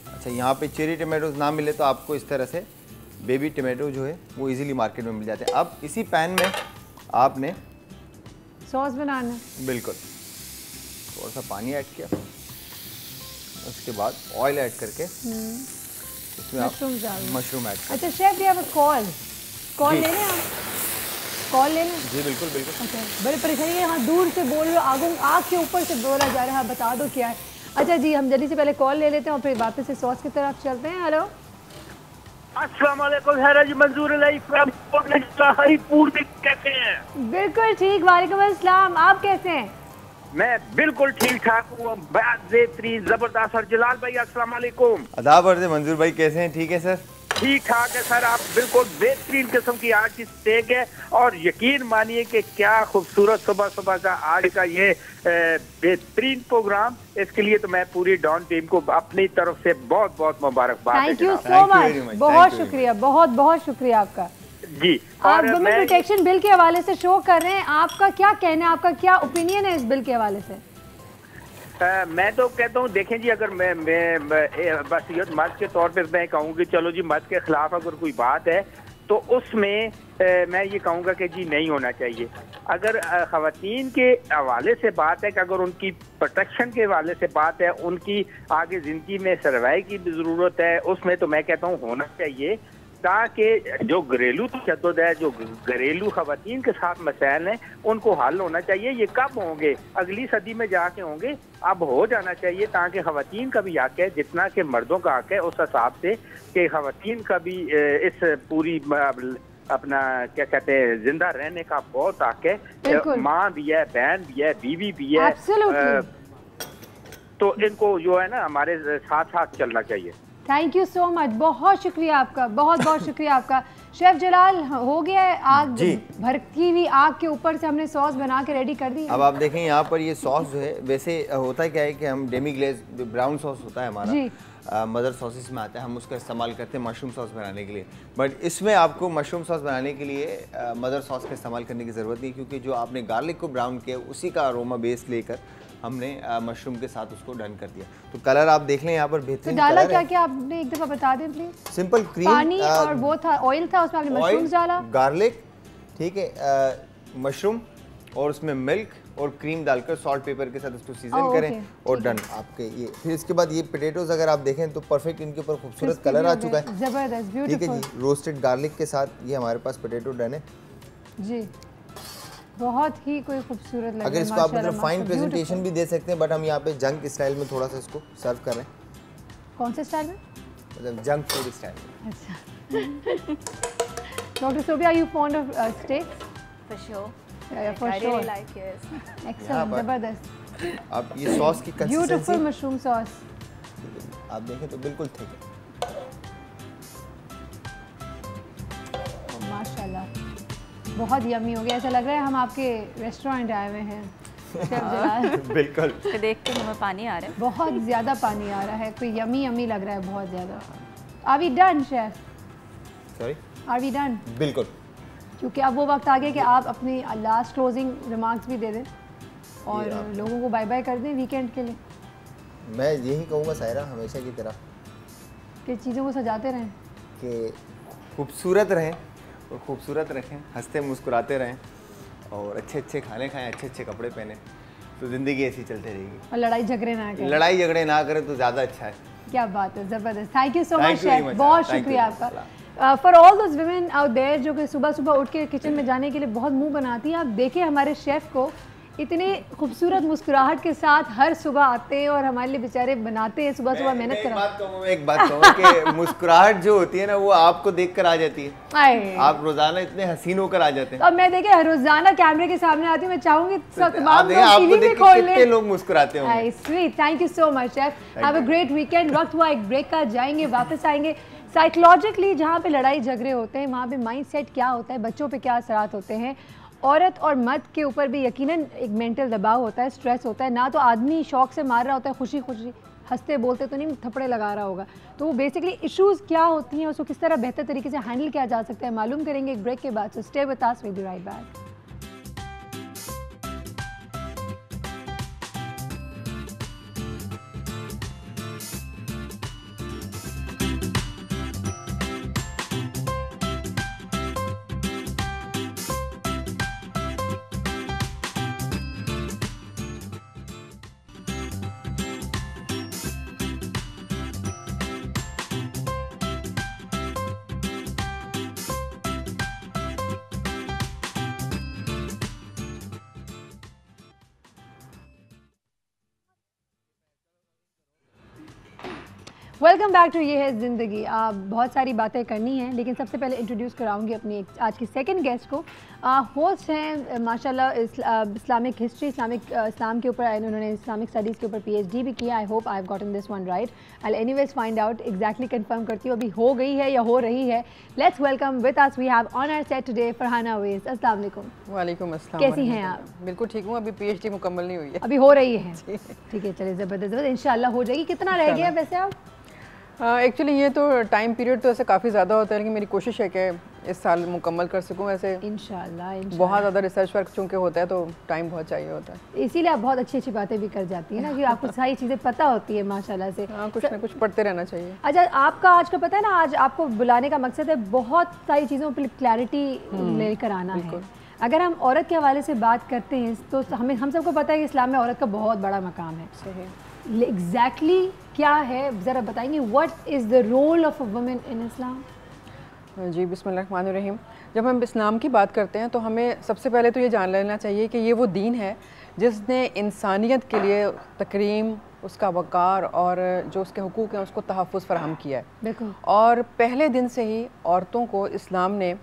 अच्छा यहाँ पे चेरी टमाटोज ना मिले तो आपको इस तरह से बेबी टमाटो जो है वो इजीली मार्केट में मिल जाते हैं। अब इसी पैन में आपने सॉस बनाना, बिल्कुल थोड़ा सा पानी ऐड किया, उसके बाद ऑयल ऐड करके इसमें आप मशरूम ऐड करें। अच्छा शेफ, ये कॉल ले लें आप, कॉल ले लें? जी बिल्कुल बिल्कुल। अच्छा, बड़ी परेशानी है, यहाँ दूर से बोल रहे हो, आग के ऊपर से बोला जा रहा है, बता दो क्या है। अच्छा जी, हम जल्दी से पहले कॉल ले लेते हैं और फिर वापस से सॉस की तरफ चलते हैं। हेलो, अस्सलाम वालेकुम, हैरा जी, मंजूर कैसे हैं? बिल्कुल ठीक, वालेकुम अस्सलाम, आप कैसे हैं? मैं बिल्कुल ठीक ठाक हूँ, बेहतरीन जबरदस्त। और जलाल भाई अस्सलाम वालेकुम। आदाब अर्ज़, मंजूर भाई कैसे हैं? ठीक है सर, ठीक ठाक है सर, आप बिल्कुल बेहतरीन किस्म की आज की स्टेक है, और यकीन मानिए कि क्या खूबसूरत सुबह सुबह का आज का ये बेहतरीन प्रोग्राम, इसके लिए तो मैं पूरी डॉन टीम को अपनी तरफ से बहुत बहुत मुबारकबाद। थैंक यू सो मच, बहुत शुक्रिया, बहुत बहुत शुक्रिया आपका जी। आप वुमेन प्रोटेक्शन बिल के हवाले से शो कर रहे हैं, आपका क्या कहना है, आपका क्या ओपिनियन है इस बिल के हवाले से? मैं तो कहता हूँ, देखें जी, अगर मैं बस ये मर्द के तौर पर मैं कहूँ कि चलो जी मर्द के खिलाफ अगर कोई बात है तो उसमें मैं ये कहूँगा कि जी नहीं होना चाहिए। अगर ख़वातीन के हवाले से बात है कि अगर उनकी प्रोटेक्शन के हवाले से बात है, उनकी आगे ज़िंदगी में सर्वाइव की भी ज़रूरत है, उसमें तो मैं कहता हूँ होना चाहिए, ताकि जो घरेलू तशद्दुद है, जो घरेलू ख़वातीन के साथ मसाइल हैं, उनको हल होना चाहिए। ये कब होंगे? अगली सदी में जाके होंगे, अब हो जाना चाहिए, ताकि ख़वातीन का भी हक है जितना कि मर्दों का हक है, उस हिसाब से कि ख़वातीन का भी इस पूरी अपना क्या कहते हैं जिंदा रहने का बहुत हक है। माँ भी है, बहन भी है, बीवी भी है, तो इनको जो है ना हमारे साथ साथ चलना चाहिए। थैंक यू सो मच, बहुत शुक्रिया आपका, बहुत बहुत शुक्रिया आपका। शेफ जलाल, हो गया है, आग भड़कती हुई आग के ऊपर से हमने सॉस बना के रेडी कर दी। अब आप देखें यहाँ पर ये सॉस जो है, वैसे होता क्या है कि हम डेमी ग्लेज ब्राउन सॉस होता है हमारा, मदर सॉसेस में आता है, हम उसका इस्तेमाल करते हैं मशरूम सॉस बनाने के लिए। बट इसमें आपको मशरूम सॉस बनाने के लिए मदर सॉस का इस्तेमाल करने की ज़रूरत नहीं, क्योंकि जो आपने गार्लिक को ब्राउन किया उसी का अरोमा बेस लेकर हमने मशरूम के साथ उसको डन कर दिया। तो कलर आप देख लें यहाँ पर बेहतरीन तो डाला क्या क्या आपने एक दफ़ा बता दें प्लीज? सिंपल क्रीम, पानी और वो था ऑयल था, उसमें आपने मशरूम्स डाला, गार्लिक, ठीक है, मशरूम और उसमें मिल्क और क्रीम डालकर सॉल्ट पेपर के साथ उसको सीजन करें और डन आपके ये। फिर इसके बाद ये पोटैटोज अगर आप देखें तो परफेक्ट इनके ऊपर खूबसूरत कलर आ चुका है, जबरदस्त ब्यूटीफुल, ठीक है जी। रोस्टेड गार्लिक के साथ ये हमारे पास पोटैटो डन है जी, बहुत ही कोई खूबसूरत लग रहा है। अगर इसको आप मतलब फाइन प्रेजेंटेशन भी दे सकते हैं, बट हम यहाँ पे जंक स्टाइल में थोड़ा सा इसको सर्व कर रहे हैं। कौन से स्टाइल में? मतलब जंक फूड स्टाइल। अच्छा। Dr. Sobhi, are you fond of steaks? For sure. Yeah, for I sure. really like yours. Excellent, जबरदस्त। आप ये सॉस की Beautiful कंसिस्टेंसी mushroom sauce. आप देखें तो बिल्कुल थिक है। माशाल्लाह, बहुत यमी हो गया। ऐसा लग रहा है हम आपके रेस्टोरेंट आए हुए हैं। शेफ जलाल, बिल्कुल। इसको देख के मुँह में पानी आ रहा है। बहुत ज़्यादा पानी आ रहा है, कोई यमी यमी लग रहा है बहुत ज़्यादा। Are we done, chef? Sorry? Are we done? बिल्कुल। क्योंकि अब वो वक्त आ गया कि आप अपनी लास्ट क्लोजिंग रिमार्क्स भी दे दें और लोगों को बाय बाय कर दें वीकेंड के लिए। मैं यही कहूँगा सायरा, हमेशा की तरह कि चीज़ों को सजाते रहें, कि खूबसूरत रहें और खूबसूरत रखें, हंसते मुस्कुराते रहें और अच्छे अच्छे खाने खाएं, अच्छे अच्छे कपड़े पहने, तो ज़िंदगी ऐसी चलती रहेगी। और लड़ाई झगड़े ना करें। लड़ाई झगड़े ना करें तो ज़्यादा अच्छा है। क्या बात है, ज़बरदस्त। Thank you so much Thank you very chef, much, बहुत thank you शुक्रिया very much. आपका। For all those women out there जो कि सुबह सुबह उठ के किचन में जाने के लिए बहुत मुंह बनाती हैं, आप देखें हमारे शेफ़ को, इतने खूबसूरत मुस्कुराहट के साथ हर सुबह आते हैं और हमारे लिए बेचारे बनाते हैं, सुबह सुबह मेहनत कराते हैं। मैं एक बात कहूँगा कि मुस्कुराहट जो होती है ना, वो आपको देखकर आ जाती है। आप रोजाना इतने हसीन होकर आ जाते हैं। अब मैं देखे रोजाना कैमरे के सामने आती हूँ, मैं चाहूंगी तमाम लोग आपको टीवी देख भी के खोल कितने लोग मुस्कुराते होंगे। Sweet, thank you so much chef. Have a great weekend. वक्त हुआ एक ब्रेक का, जाएंगे वापस आएंगे। साइकोलॉजिकली जहाँ पे लड़ाई झगड़े होते हैं वहाँ पे माइंडसेट क्या होता है, बच्चों पे क्या असरात होते हैं, औरत और मर्द के ऊपर भी यकीनन एक मेंटल दबाव होता है, स्ट्रेस होता है। ना तो आदमी शौक से मार रहा होता है, खुशी खुशी हंसते बोलते तो नहीं, थप्पड़े लगा रहा होगा। तो वो बेसिकली इश्यूज़ क्या होती हैं, उसको किस तरह बेहतर तरीके से हैंडल किया जा सकता है, मालूम करेंगे एक ब्रेक के बाद। So stay with us, will be right back. Welcome back to ये है ज़िंदगी। आप बहुत सारी बातें करनी हैं, लेकिन सबसे पहले इंट्रोड्यूस कराऊंगी अपनी आज की सेकंड गेस्ट को। होस्ट हैं माशाल्लाह इस्लामिक हिस्ट्री, इस्लाम के ऊपर, उन्होंने इस्लामिक स्टडीज़ के ऊपर PhD भी किया। I hope I have gotten this one right. I will anyways find out, exactly confirm करती हूँ अभी हो गई है या हो रही है। Let's welcome with us, we have on our set today Farhana Awais. अस्सलाम वालेकुम। वालेकुम अस्सलाम। कैसी हैं आप? बिल्कुल ठीक हूँ, अभी PhD मुकम्मल नहीं हुई है, अभी हो रही है। ठीक है, चलिए ज़बरदस्त, इंशाल्लाह हो जाएगी। कितना रह गया वैसे आप? एक्चुअली ये तो टाइम पीरियड तो ऐसे काफ़ी ज़्यादा होता है, लेकिन मेरी कोशिश है कि इस साल मुकम्मल कर सकूं। वैसे इंशाल्लाह बहुत ज़्यादा रिसर्च वर्क चूँकि होता है तो टाइम बहुत चाहिए होता है, इसीलिए आप बहुत अच्छी अच्छी बातें भी कर जाती हैं ना, कि आपको सारी चीज़ें पता होती है माशाल्लाह से। हाँ, कुछ ना कुछ पढ़ते रहना चाहिए। अच्छा, आपका आज का पता है ना, आज आपको बुलाने का मकसद है बहुत सारी चीज़ों पर क्लैरिटी लेकर आना है। अगर हम औरत के हवाले से बात करते हैं तो हम सबको पता है कि इस्लाम में औरत का बहुत बड़ा मकाम है। सही। एग्जैक्टली क्या है ज़रा बताएंगे, what is the role of a woman in Islam? जी बिस्मिल्लाहिर्रहमानिर्रहीम। जब हम इस्लाम की बात करते हैं तो हमें सबसे पहले तो ये जान लेना चाहिए कि ये वो दीन है जिसने इंसानियत के लिए तकरीम, उसका वक़ार और जो उसके हुकूक़ हैं उसको तहफ़्फ़ुज़ फ़राहम किया है। बिल्कुल। और पहले दिन से ही औरतों को इस्लाम ने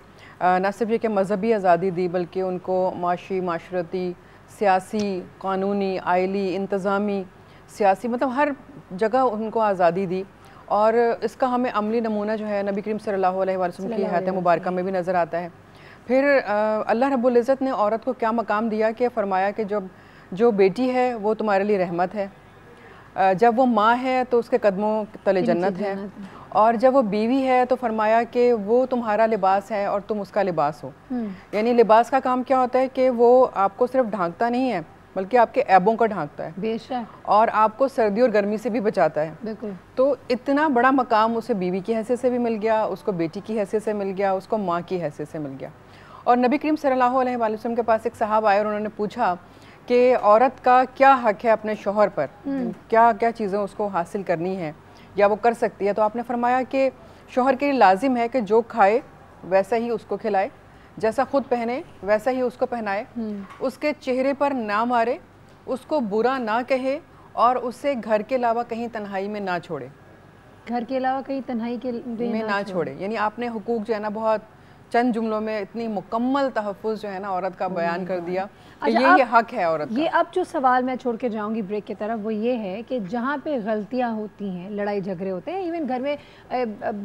न सिर्फ ये कि मज़हबी आज़ादी दी, बल्कि उनको माशी, माशरती, सियासी, कानूनी, आइली, इंतज़ामी, सियासी, मतलब हर जगह उनको आज़ादी दी। और इसका हमें अमली नमूना जो है नबी करीम सल्लल्लाहु अलैहि वसल्लम की हयात मुबारका में भी नज़र आता है। फिर अल्लाह रब्बुल इज़्ज़त ने औरत को क्या मकाम दिया कि फ़रमाया कि जो बेटी है वो तुम्हारे लिए रहमत है, जब वो माँ है तो उसके कदमों तले जन्नत है, और जब वो बीवी है तो फरमाया कि वो तुम्हारा लिबास है और तुम उसका लिबास हो। यानी लिबास का काम क्या होता है कि वो आपको सिर्फ ढांकता नहीं है बल्कि आपके ऐबों का ढांकता है, बेशक, और आपको सर्दी और गर्मी से भी बचाता है। बिल्कुल। तो इतना बड़ा मकाम उसे बीवी की हैसियत से भी मिल गया, उसको बेटी की हैसियत से मिल गया, उसको माँ की हैसियत से मिल गया। और नबी करीम सल्लल्लाहु अलैहि वसल्लम के पास एक सहाबा आए और उन्होंने पूछा कि औरत का क्या हक है अपने शौहर पर, क्या क्या चीज़ें उसको हासिल करनी है या वो कर सकती है। तो आपने फरमाया कि शौहर के लिए लाजिम है कि जो खाए वैसा ही उसको खिलाए, जैसा खुद पहने वैसा ही उसको पहनाए, उसके चेहरे पर ना मारे, उसको बुरा ना कहे और उसे घर के अलावा कहीं तन्हाई में ना छोड़े। घर के अलावा कहीं तन्हाई के में ना छोड़े, यानी आपने हुकूक जो है ना बहुत चंद जुमलों में इतनी मुकम्मल तहफ़्फ़ुज़ जो है ना औरत का बयान कर दिया कि ये हक है औरत का। ये अब जो सवाल मैं छोड़ के जाऊंगी ब्रेक की तरफ वो ये है कि जहाँ पे गलतियाँ होती हैं, लड़ाई झगड़े होते हैं, इवन घर में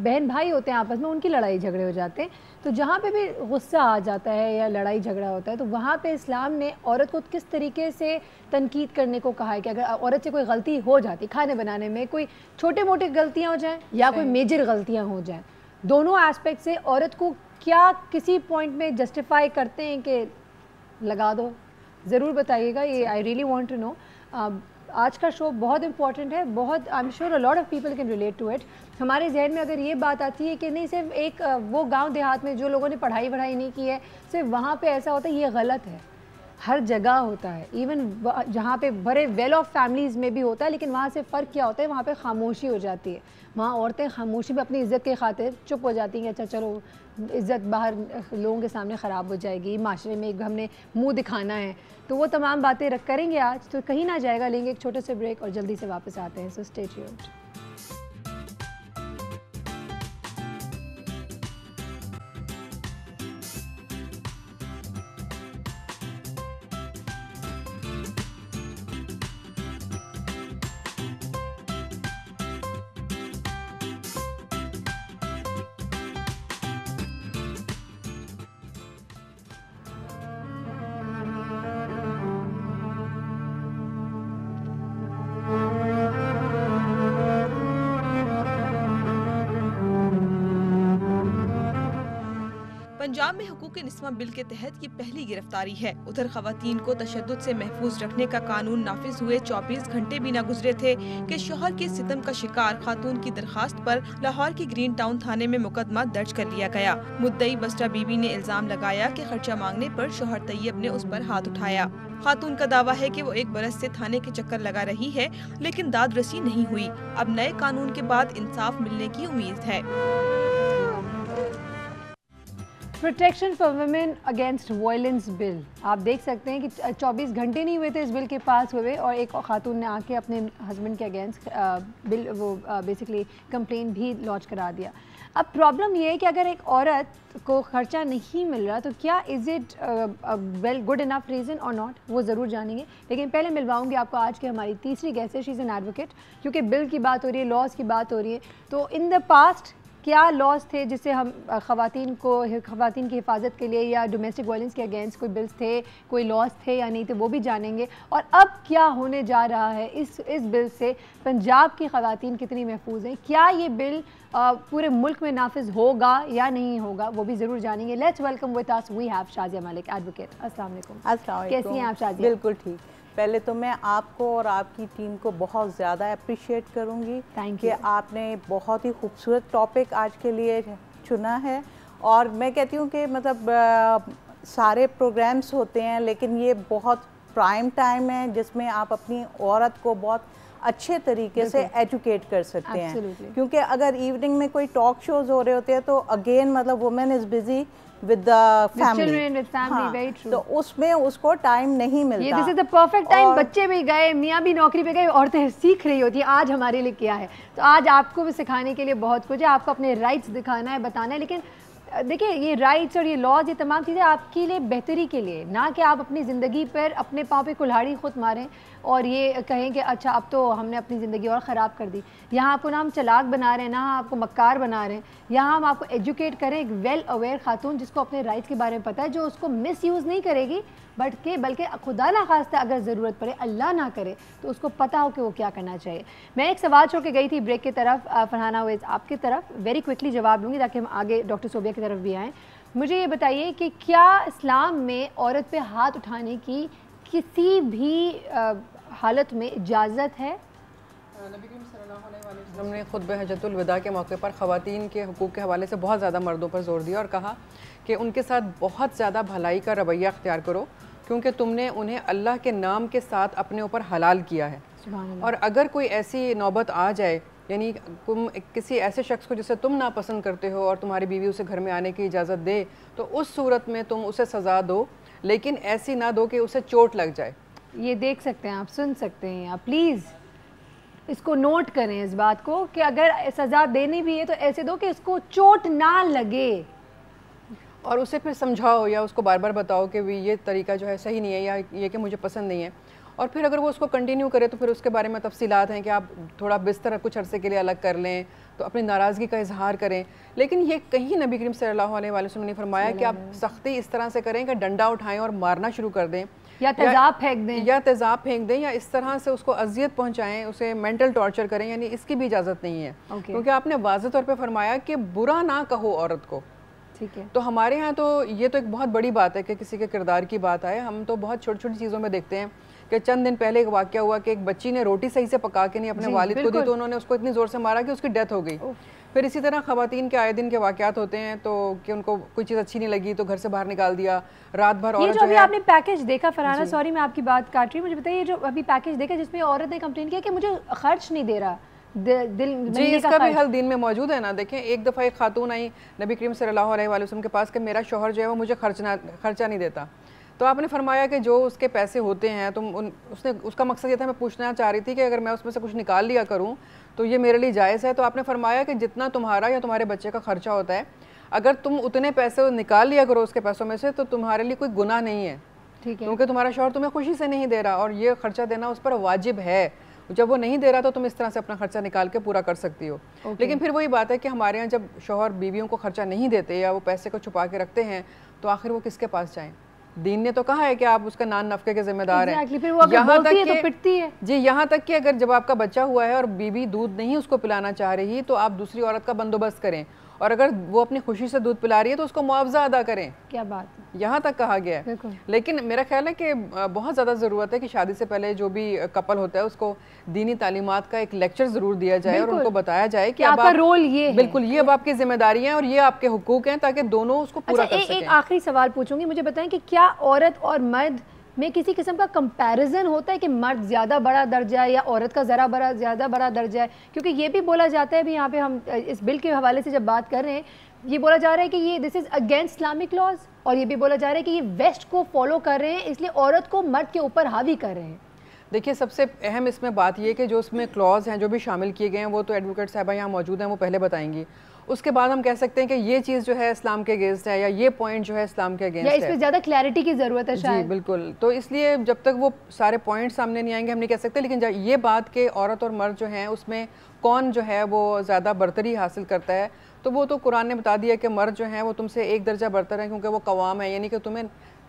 बहन भाई होते हैं आपस में, उनकी लड़ाई झगड़े हो जाते हैं, तो जहाँ पे भी गुस्सा आ जाता है या लड़ाई झगड़ा होता है तो वहाँ पे इस्लाम ने औरत को किस तरीके से तनकीद करने को कहा है कि अगर औरत से कोई गलती हो जाती, खाने बनाने में कोई छोटे मोटे गलतियाँ हो जाएँ या कोई मेजर गलतियाँ हो जाएँ, दोनों एस्पेक्ट से औरत को क्या किसी पॉइंट में जस्टिफाई करते हैं कि लगा दो? ज़रूर बताइएगा, ये I really want to know. आज का शो बहुत इंपॉर्टेंट है, बहुत I am sure a lot of people can relate to it. हमारे जहन में अगर ये बात आती है कि नहीं सिर्फ एक वो गांव देहात में जो लोगों ने पढ़ाई नहीं की है सिर्फ वहाँ पे ऐसा होता है, ये गलत है। हर जगह होता है, इवन जहाँ पे बड़े वेल ऑफ फैमिलीज़ में भी होता है, लेकिन वहाँ से फ़र्क क्या होता है, वहाँ पे खामोशी हो जाती है। वहाँ औरतें खामोशी में अपनी इज़्ज़त के खातिर चुप हो जाती हैं, अच्छा चलो इज़्ज़त बाहर लोगों के सामने ख़राब हो जाएगी, माशरे में हमने मुंह दिखाना है, तो वो तमाम बातें करेंगे आज। तो कहीं ना जाएगा, लेंगे एक छोटे से ब्रेक और जल्दी से वापस आते हैं। सो स्टे ट्यून्ड। पंजाब में हुकूक-ए-निस्वा बिल के तहत ये पहली गिरफ्तारी है। उधर खवातीन को तशद्दुद से महफूज रखने का कानून नाफिज हुए 24 घंटे भी न गुजरे थे कि शोहर के सितम का शिकार खातून की दरखास्त पर लाहौर की ग्रीन टाउन थाने में मुकदमा दर्ज कर लिया गया। मुद्दई बस्रा बीबी ने इल्जाम लगाया कि खर्चा मांगने पर शोहर तैयब ने उस पर हाथ उठाया। खातून का दावा है कि वो 1 बरस से थाने के चक्कर लगा रही है, लेकिन दाद रसी नहीं हुई। अब नए कानून के बाद इंसाफ मिलने की उम्मीद है। Protection for women against violence bill, आप देख सकते हैं कि 24 घंटे नहीं हुए थे इस बिल के पास हुए और एक खातून ने आके अपने हस्बैंड के अगेंस्ट बिल वो बेसिकली कंप्लेन भी लॉन्च करा दिया। अब प्रॉब्लम ये है कि अगर एक औरत को खर्चा नहीं मिल रहा तो क्या is it well good enough reason और नॉट, वो ज़रूर जानेंगे। लेकिन पहले मिलवाऊंगी आपको आज की हमारी तीसरी गेस्ट है। शी इज़ एन एडवोकेट, क्योंकि बिल की बात हो रही है, लॉज की बात हो रही है, तो इन द पास्ट क्या लॉज थे जिससे हम ख़वातीन की हिफाजत के लिए या डोमेस्टिक वायलेंस के अगेंस्ट कोई बिल्स थे, कोई लॉज थे या नहीं थे, वो भी जानेंगे। और अब क्या होने जा रहा है इस बिल से, पंजाब की ख़वातीन कितनी महफूज हैं, क्या ये बिल पूरे मुल्क में नाफिज होगा या नहीं होगा, वो भी ज़रूर जानेंगे। Let's welcome with us we have Shazia Malik, advocate. अस्सलाम वालेकुम, कैसी हैं आप शाज़िया? बिल्कुल ठीक। पहले तो मैं आपको और आपकी टीम को बहुत ज़्यादा अप्रिशिएट करूँगी कि आपने बहुत ही खूबसूरत टॉपिक आज के लिए चुना है। और मैं कहती हूँ कि मतलब सारे प्रोग्राम्स होते हैं, लेकिन ये बहुत प्राइम टाइम है जिसमें आप अपनी औरत को बहुत अच्छे तरीके से एजुकेट कर सकते हैं। क्योंकि अगर इवनिंग में कोई टॉक शोज हो रहे होते हैं तो अगेन मतलब women is busy with the family, तो उसमें उसको टाइम नहीं मिलता। ये this is the perfect time, बच्चे भी गए, मियाँ भी नौकरी पे गए, औरतें सीख रही होती हैं आज हमारे लिए क्या है। तो आज आपको भी सिखाने के लिए बहुत कुछ है, आपको अपने राइट्स दिखाना है, बताना है। लेकिन देखिए ये राइट्स और ये लॉज, ये तमाम चीज़ें आपके लिए बेहतरी के लिए, ना कि आप अपनी ज़िंदगी पर अपने पाँव पे कुल्हाड़ी खुद मारें और ये कहें कि अच्छा अब तो हमने अपनी ज़िंदगी और ख़राब कर दी। यहाँ आपको ना हम चालाक बना रहे हैं, ना आपको मक्कार बना रहे हैं, यहाँ हम आपको एजुकेट करें एक वेल अवेयर खातून जिसको अपने राइट्स के बारे में पता है, जो उसको मिस यूज़ नहीं करेगी बल्कि खुदा ना खास्ता अगर ज़रूरत पड़े, अल्लाह ना करे, तो उसको पता हो कि वो क्या करना चाहिए। मैं एक सवाल छोड़ के गई थी ब्रेक की तरफ, फरहाना वेज़ आपकी तरफ, वेरी क्विकली जवाब लूँगी ताकि हम आगे डॉक्टर सोबिया की तरफ भी आएँ। मुझे ये बताइए कि क्या इस्लाम में औरत पे हाथ उठाने की किसी भी हालत में इजाज़त है? नबी करीम सल्लल्लाहु अलैहि वसल्लम ने खुतबे हज्जतुल विदा के मौके पर ख़वातीन के हुकूक़ के हवाले से बहुत ज़्यादा मर्दों पर जोर दिया और कहा कि उनके साथ बहुत ज़्यादा भलाई का रवैया अख्तियार करो, क्योंकि तुमने उन्हें अल्लाह के नाम के साथ अपने ऊपर हलाल किया है। और अगर कोई ऐसी नौबत आ जाए, यानी तुम किसी ऐसे शख्स को जिसे तुम नापसंद करते हो और तुम्हारी बीवी उसे घर में आने की इजाज़त दे, तो उस सूरत में तुम उसे सज़ा दो, लेकिन ऐसी ना दो कि उसे चोट लग जाए। ये देख सकते हैं आप, सुन सकते हैं आप, प्लीज़ इसको नोट करें इस बात को कि अगर सज़ा देनी भी है तो ऐसे दो कि इसको चोट ना लगे, और उसे फिर समझाओ या उसको बार बार बताओ कि भी ये तरीका जो है सही नहीं है या ये कि मुझे पसंद नहीं है। और फिर अगर वो उसको कंटिन्यू करे तो फिर उसके बारे में तफसीलात हैं कि आप थोड़ा बिस्तर कुछ अरसे के लिए अलग कर लें, तो अपनी नाराज़गी का इजहार करें। लेकिन ये कहीं नबी करीम सल्लल्लाहु अलैहि वसल्लम ने फरमाया कि आप सख्ती इस तरह से करें कि डंडा उठाएं और मारना शुरू कर दें, या तेज़ाब फेंक दें, या इस तरह से उसको अजियत पहुंचाएं, उसे मेंटल टॉर्चर करें, यानी इसकी भी इजाज़त नहीं है। क्योंकि आपने वाज़ेह तौर पे फरमाया कि बुरा ना कहो औरत को। ठीक है। तो हमारे यहाँ तो ये तो एक बहुत बड़ी बात है कि किसी के किरदार की बात आए। हम तो बहुत छोटी छोटी चीज़ों में देखते हैं कि चंद दिन पहले एक वाक़या हुआ कि एक बच्ची ने रोटी सही से पका के नहीं अपने वालिद को दी, तो उन्होंने उसको इतनी ज़ोर से मारा कि उसकी डेथ हो गई। फिर इसी तरह ख़वातीन के आए दिन के वाक़यात होते हैं, तो कि उनको कोई चीज़ अच्छी नहीं लगी तो घर से बाहर निकाल दिया, रात भर। ये जो अभी आपने पैकेज देखा फरहाना, सॉरी मैं आपकी बात काट रही हूँ, मुझे बताइए जो अभी पैकेज देखा जिसमें औरत ने कंप्लेन किया कि मुझे खर्च नहीं दे रहा दिल जी, इसका भी हल दीन में मौजूद है ना। देखें, एक दफ़ा एक खातून आई नबी करीम सल्लल्लाहु अलैहि वसल्लम के पास कि मेरा शौहर जो है वो मुझे खर्चा नहीं देता। तो आपने फरमाया कि जो उसके पैसे होते हैं तुम उसने उसका मकसद ये था, मैं पूछना चाह रही थी कि अगर मैं उसमें से कुछ निकाल लिया करूं तो ये मेरे लिए जायज़ है। तो आपने फरमाया कि जितना तुम्हारा या तुम्हारे बच्चे का खर्चा होता है, अगर तुम उतने पैसे निकाल लिया करो उसके पैसों में से, तो तुम्हारे लिए कोई गुनाह नहीं है। ठीक है, क्योंकि तुम्हारा शौहर तुम्हें खुशी से नहीं दे रहा और ये खर्चा देना उस पर वाजिब है। जब वो नहीं दे रहा तो तुम इस तरह से अपना खर्चा निकाल के पूरा कर सकती हो। लेकिन फिर वही बात है कि हमारे यहाँ जब शौहर बीवियों को खर्चा नहीं देते या वो पैसे को छुपा के रखते हैं, तो आखिर वो किसके पास जाएं? दीन ने तो कहा है कि आप उसका नान नफके के जिम्मेदार हैं। यहाँ तक तो पिटती है जी, यहाँ तक कि अगर जब आपका बच्चा हुआ है और बीवी दूध नहीं उसको पिलाना चाह रही, तो आप दूसरी औरत का बंदोबस्त करें, और अगर वो अपनी खुशी से दूध पिला रही है तो उसको मुआवजा अदा करें। क्या बात, यहाँ तक कहा गया है। लेकिन मेरा ख्याल है कि बहुत ज़्यादा ज़रूरत है कि शादी से पहले जो भी कपल होता है उसको दीनी तालीमात का एक लेक्चर ज़रूर दिया जाए और उनको बताया जाए कि आपका रोल ये है। बिल्कुल, ये अब आपकी जिम्मेदारी है और ये आपके हुकूक हैं, ताकि दोनों उसको पूरा कर सकें। एक आखिरी सवाल पूछूंगी, मुझे बताएं कि क्या औरत और मर्द में किसी किस्म का कंपैरिजन होता है कि मर्द ज़्यादा बड़ा दर्जा है या औरत का ज़्यादा बड़ा दर्जा है? क्योंकि ये भी बोला जाता है, अभी यहाँ पे हम इस बिल के हवाले से जब बात कर रहे हैं, ये बोला जा रहा है कि ये this is against Islamic laws, और ये भी बोला जा रहा है कि ये वेस्ट को फॉलो कर रहे हैं, इसलिए औरत को मर्द के ऊपर हावी कर रहे हैं। देखिए, सबसे अहम इसमें बात ये कि जो इसमें क्लॉज हैं जो भी शामिल किए गए हैं, वो तो एडवोकेट साहबा यहाँ मौजूद हैं, वो पहले बताएंगी। उसके बाद हम कह सकते हैं कि ये चीज़ जो है इस्लाम के अगेंस्ट है, या ये पॉइंट जो है इस्लाम के अगेंस्ट है, इस पे ज़्यादा क्लैरिटी की ज़रूरत है शायद। जी बिल्कुल। तो इसलिए जब तक वो सारे पॉइंट सामने नहीं आएंगे हम नहीं कह सकते। लेकिन ये बात कि औरत और मर्द जो हैं उसमें कौन जो है वो ज़्यादा बरतरी हासिल करता है, तो वो तो कुरान ने बता दिया कि मर्द जो हैं वो तुमसे एक दर्जा बरतर है, क्योंकि वो कवाम है, यानी कि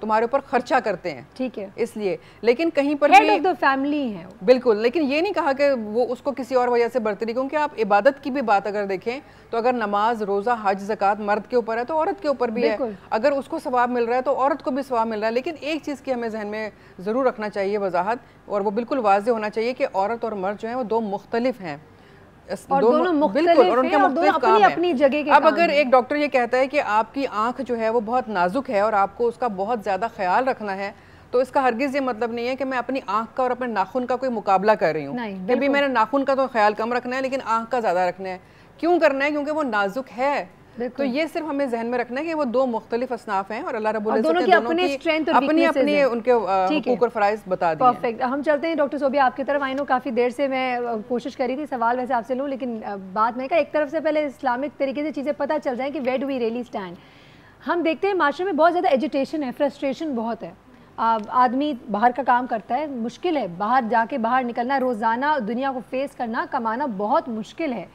तुम्हारे ऊपर खर्चा करते हैं। ठीक है, इसलिए। लेकिन कहीं पर हेड ऑफ द फैमिली है। बिल्कुल, लेकिन ये नहीं कहा कि वो उसको किसी और वजह से बरतरी, क्योंकि आप इबादत की भी बात अगर देखें तो अगर नमाज, रोज़ा, हज, ज़कात मर्द के ऊपर है तो औरत के ऊपर भी है। अगर उसको सवाब मिल रहा है तो औरत को भी सवाब मिल रहा है। लेकिन एक चीज़ की हमें जहन में ज़रूर रखना चाहिए वजाहत, और वो बिल्कुल वाज़ेह होना चाहिए कि औरत और मर्द जो है वो दो मुख्तलिफ हैं, और दोनों बिल्कुल, और उनके मुख्तलिफ काम हैं। अपनी जगह के अब अगर एक डॉक्टर ये कहता है कि आपकी आंख जो है वो बहुत नाजुक है और आपको उसका बहुत ज़्यादा ख्याल रखना है, तो इसका हरगिज़ ये मतलब नहीं है कि मैं अपनी आंख का और अपने नाखून का कोई मुकाबला कर रही हूँ कि भी मैंने नाखून का तो ख्याल कम रखना है लेकिन आंख का ज़्यादा रखना है। क्यों करना है? क्योंकि वो नाजुक है। तो ये सिर्फ हमें जहन में रखना है कि वो दो मुख्तलिफ असनाफ हैं और अल्लाह रब्बुल इज्जत ने दोनों की अपनी उनके हुकूक और फराइज़ बता दिए। परफेक्ट। हम चलते हैं डॉक्टर सोबिया आपकी तरफ। आई नो काफ़ी देर से मैं कोशिश करी थी सवाल वैसे आपसे लूँ, लेकिन बात में एक तरफ से पहले इस्लामिक तरीके से चीज़ें पता चल जाए कि where do we really stand. हम देखते हैं माशरे में बहुत ज़्यादा एजिटेशन है, फ्रस्ट्रेशन बहुत है। आदमी बाहर का काम करता है, मुश्किल है बाहर जाके बाहर निकलना, रोज़ाना दुनिया को फेस करना, कमाना बहुत मुश्किल है।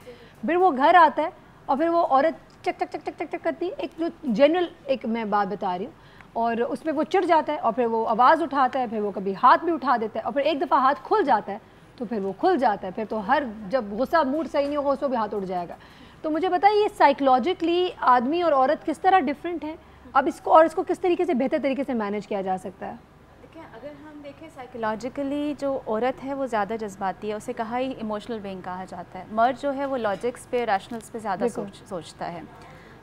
फिर वो घर आता है और फिर वो औरत चक चक चक चक चक चक करती है, एक जो जनरल एक मैं बात बता रही हूँ, और उसमें वो चिढ़ जाता है और फिर वो आवाज़ उठाता है, फिर वो कभी हाथ भी उठा देता है, और फिर एक दफ़ा हाथ खुल जाता है तो फिर वो खुल जाता है, फिर तो हर जब गुस्सा मूड सही नहीं होगा उसको भी हाथ उठ जाएगा। तो मुझे बताइए ये साइकोलॉजिकली आदमी और औरत किस तरह डिफरेंट है, अब इसको किस तरीके से बेहतर तरीके से मैनेज किया जा सकता है? देखिए, अगर हम देखें साइकोलॉजिकली जो औरत है वो ज़्यादा जज्बाती है, उसे कहा ही इमोशनल बीइंग कहा जाता है। मर्द जो है वो लॉजिक्स पे, रैशनल्स पे ज़्यादा सोचता है,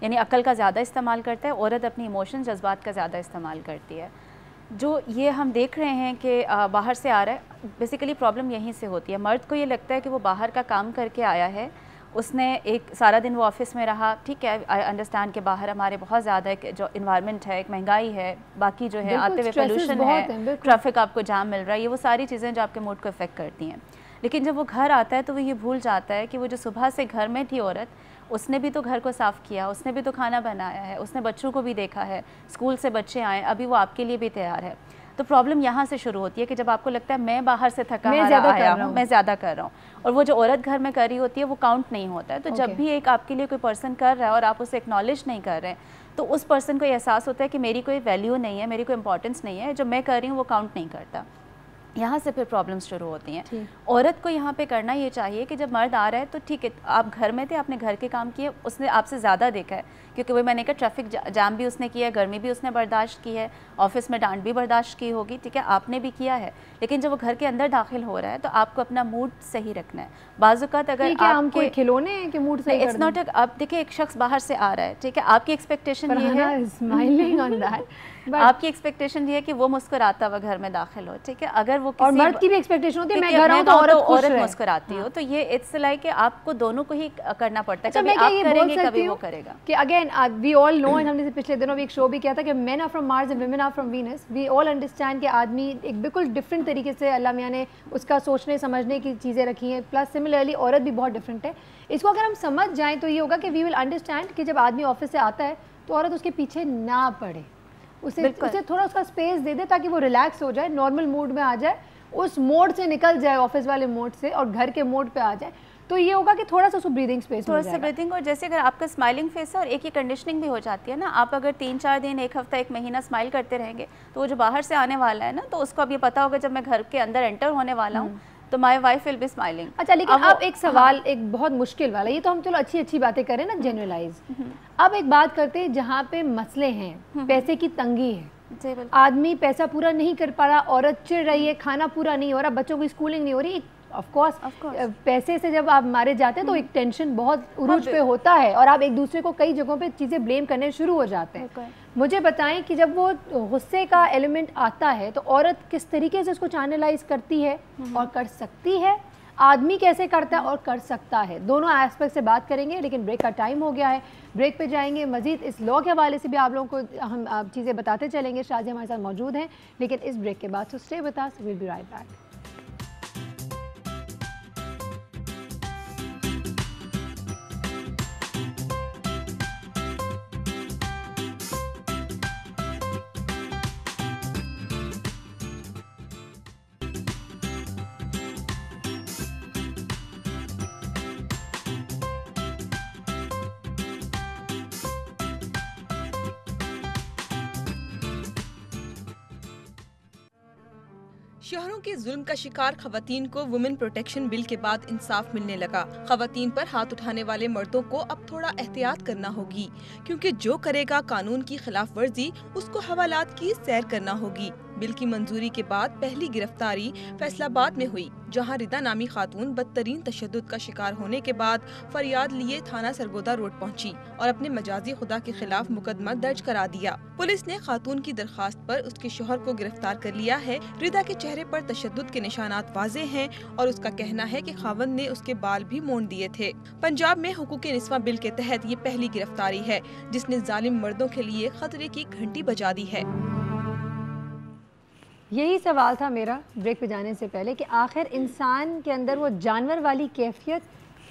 यानी अक्ल का ज़्यादा इस्तेमाल करता है। औरत अपनी इमोशन, जज्बात का ज़्यादा इस्तेमाल करती है। जो ये हम देख रहे हैं कि बाहर से आ रहा है, बेसिकली प्रॉब्लम यहीं से होती है। मर्द को ये लगता है कि वो बाहर का काम करके आया है, उसने एक सारा दिन वो ऑफिस में रहा, ठीक है, आई अंडरस्टैंड कि बाहर हमारे बहुत ज़्यादा एक जो इन्वायरमेंट है, एक महंगाई है, बाकी जो है आते हुए पोल्यूशन है, ट्रैफिक आपको जाम मिल रहा है, ये वो सारी चीज़ें जो आपके मूड को इफ़ेक्ट करती हैं। लेकिन जब वो घर आता है तो वो ये भूल जाता है कि वो जो सुबह से घर में थी औरत, उसने भी तो घर को साफ़ किया, उसने भी तो खाना बनाया है, उसने बच्चों को भी देखा है, स्कूल से बच्चे आए, अभी वो आपके लिए भी तैयार है। तो प्रॉब्लम यहाँ से शुरू होती है कि जब आपको लगता है मैं बाहर से थका हारा आया हूँ, मैं ज़्यादा कर रहा हूँ, और वो जो औरत घर में कर रही होती है वो काउंट नहीं होता है। तो जब भी एक आपके लिए कोई पर्सन कर रहा है और आप उसे एक्नॉलेज नहीं कर रहे हैं, तो उस पर्सन को एहसास होता है कि मेरी कोई वैल्यू नहीं है, मेरी कोई इंपॉर्टेंस नहीं है, जो मैं कर रही हूँ वो काउंट नहीं करता। यहाँ से फिर प्रॉब्लम्स शुरू होती हैं। औरत को यहाँ पे करना ये चाहिए कि जब मर्द आ रहा है तो ठीक है, आप घर में थे, आपने घर के काम किए, उसने आपसे ज़्यादा देखा है, क्योंकि वही मैंने कहा ट्रैफिक जाम भी उसने किया है, गर्मी भी उसने बर्दाश्त की है, ऑफिस में डांट भी बर्दाश्त की होगी, ठीक है, आपने भी किया है। लेकिन जब वो घर के अंदर दाखिल हो रहा है तो आपको अपना मूड सही रखना है। बाज़-औक़ात अगर आप कोई खिलौने हैं कि मूड सही, इट्स नॉट, अब देखिए एक शख्स बाहर से आ रहा है, ठीक है, आपकी एक्सपेक्टेशन ये है, स्माइलिंग ऑन दैट, आपकी एक्सपेक्टेशन ये है कि वो मुस्कुराता हुआ घर में दाखिल हो, ठीक है। अगर वो और मर्द की भी एक्सपेक्टेशन होती है मैं घर आऊं तो औरत मुस्कुराती हो, तो ये इट्स लाइक कि आपको दोनों को ही करना पड़ता है। कभी आप करेंगे, कभी वो करेगा। कि again we all know, and हमने पिछले दिनों भी एक शो भी किया था कि men are from Mars and women are from Venus. We all understand कि आदमी एक बिल्कुल डिफरेंट तरीके से अल्लाह मियां ने उसका सोचने समझने की चीज़ें रखी हैं, प्लस सिमिलरली औरत भी बहुत डिफरेंट है। इसको अगर हम समझ जाएँ तो ये होगा कि वी विल अंडरस्टैंड कि जब आदमी ऑफिस से आता है तो औरत उसके पीछे ना पड़े, उसे थोड़ा उसका स्पेस दे दे ताकि वो रिलैक्स हो जाए, नॉर्मल मूड में आ जाए, उस मोड से निकल जाए, ऑफिस वाले मोड से, और घर के मोड पे आ जाए। तो ये होगा कि थोड़ा सा उसको ब्रीदिंग स्पेस, थोड़ा सा ब्रीदिंग। और जैसे अगर आपका स्माइलिंग फेस है और एक ही कंडीशनिंग भी हो जाती है ना, आप अगर 3-4 दिन, एक हफ्ता, एक महीना स्माइल करते रहेंगे तो वो जो बाहर से आने वाला है ना, तो उसको अब ये पता होगा जब मैं घर के अंदर एंटर होने वाला हूँ तो my wife will be smiling. अच्छा, लेकिन अब एक सवाल, एक बहुत मुश्किल वाला, ये तो हम चलो अच्छी बातें करें ना, जनरलाइज। अब एक बात करते हैं जहाँ पे मसले हैं, पैसे की तंगी है, आदमी पैसा पूरा नहीं कर पा रहा, औरत चिढ़ रही है, खाना पूरा नहीं हो रहा, बच्चों की स्कूलिंग नहीं हो रही। ऑफ कोर्स पैसे से जब आप मारे जाते हैं तो एक टेंशन बहुत उरूज पे होता है और आप एक दूसरे को कई जगहों पे चीज़ें ब्लेम करने शुरू हो जाते हैं। मुझे बताएं कि जब वो गुस्से का एलिमेंट आता है तो औरत किस तरीके से उसको चैनलाइज करती है और कर सकती है, आदमी कैसे करता है और कर सकता है, दोनों एस्पेक्ट से बात करेंगे। लेकिन ब्रेक का टाइम हो गया है, ब्रेक पे जाएंगे, मजीद इस लॉ के हवाले से भी आप लोगों को हम चीज़ें बताते चलेंगे। शाजी हमारे साथ मौजूद हैं, लेकिन इस ब्रेक के बाद, so stay with us, will be right back. शहरों के जुल्म का शिकार खवातीन को वुमेन प्रोटेक्शन बिल के बाद इंसाफ मिलने लगा। खवातीन पर हाथ उठाने वाले मर्दों को अब थोड़ा एहतियात करना होगी, क्योंकि जो करेगा कानून की खिलाफ वर्जी उसको हवालात की सैर करना होगी। बिल की मंजूरी के बाद पहली गिरफ्तारी फैसलाबाद में हुई, जहां रिदा नामी खातून बदतरीन तशद्दुद का शिकार होने के बाद फरियाद लिए थाना सरगोदा रोड पहुंची और अपने मजाजी खुदा के खिलाफ मुकदमा दर्ज करा दिया। पुलिस ने खातून की दरखास्त पर उसके शोहर को गिरफ्तार कर लिया है। रिदा के चेहरे पर तशद्दुद के निशानात वाज़ेह हैं और उसका कहना है कि खावंद ने उसके बाल भी मोड़ दिए थे। पंजाब में हुकूक निस्वा बिल के तहत ये पहली गिरफ्तारी है जिसने जालिम मर्दों के लिए खतरे की घंटी बजा दी है। यही सवाल था मेरा ब्रेक पे जाने से पहले कि आखिर इंसान के अंदर वो जानवर वाली कैफियत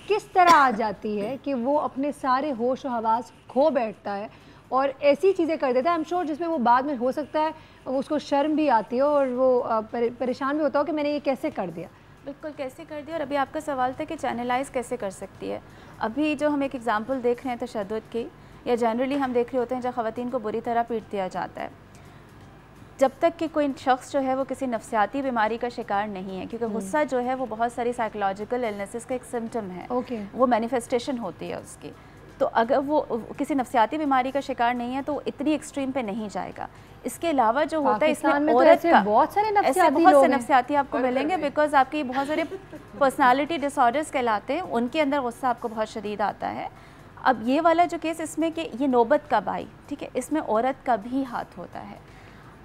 किस तरह आ जाती है कि वो अपने सारे होश और हवास खो बैठता है और ऐसी चीज़ें कर देता है। आई एम श्योर जिसमें वो बाद में हो सकता है उसको शर्म भी आती है और वो परेशान भी होता हो कि मैंने ये कैसे कर दिया। बिल्कुल, कैसे कर दिया। और अभी आपका सवाल था कि चैनलाइज कैसे कर सकती है। अभी जो हम एक एग्जांपल देख रहे हैं तशद्दुद की, या जनरली हम देख रहे होते हैं जब ख़वातीन को बुरी तरह पीट दिया जाता है, जब तक कि कोई शख्स जो है वो किसी नफ्सियाती बीमारी का शिकार नहीं है, क्योंकि गुस्सा जो है वो बहुत सारी साइकोलॉजिकल इलनेसेस का एक सिम्टम है। वो मैनिफेस्टेशन होती है उसकी। तो अगर वो किसी नफ्सियाती बीमारी का शिकार नहीं है तो इतनी एक्सट्रीम पे नहीं जाएगा। इसके अलावा जो होता है इसमें औरत का बहुत से नफ्सियाती आपको मिलेंगे, बिकॉज आपके बहुत सारे पर्सनालिटी डिसऑर्डर्स कहलाते हैं, उनके अंदर गुस्सा आपको बहुत शदीद आता है। अब ये वाला जो केस इसमें कि ये नौबत का भाई, ठीक है, इसमें औरत का भी हाथ होता है।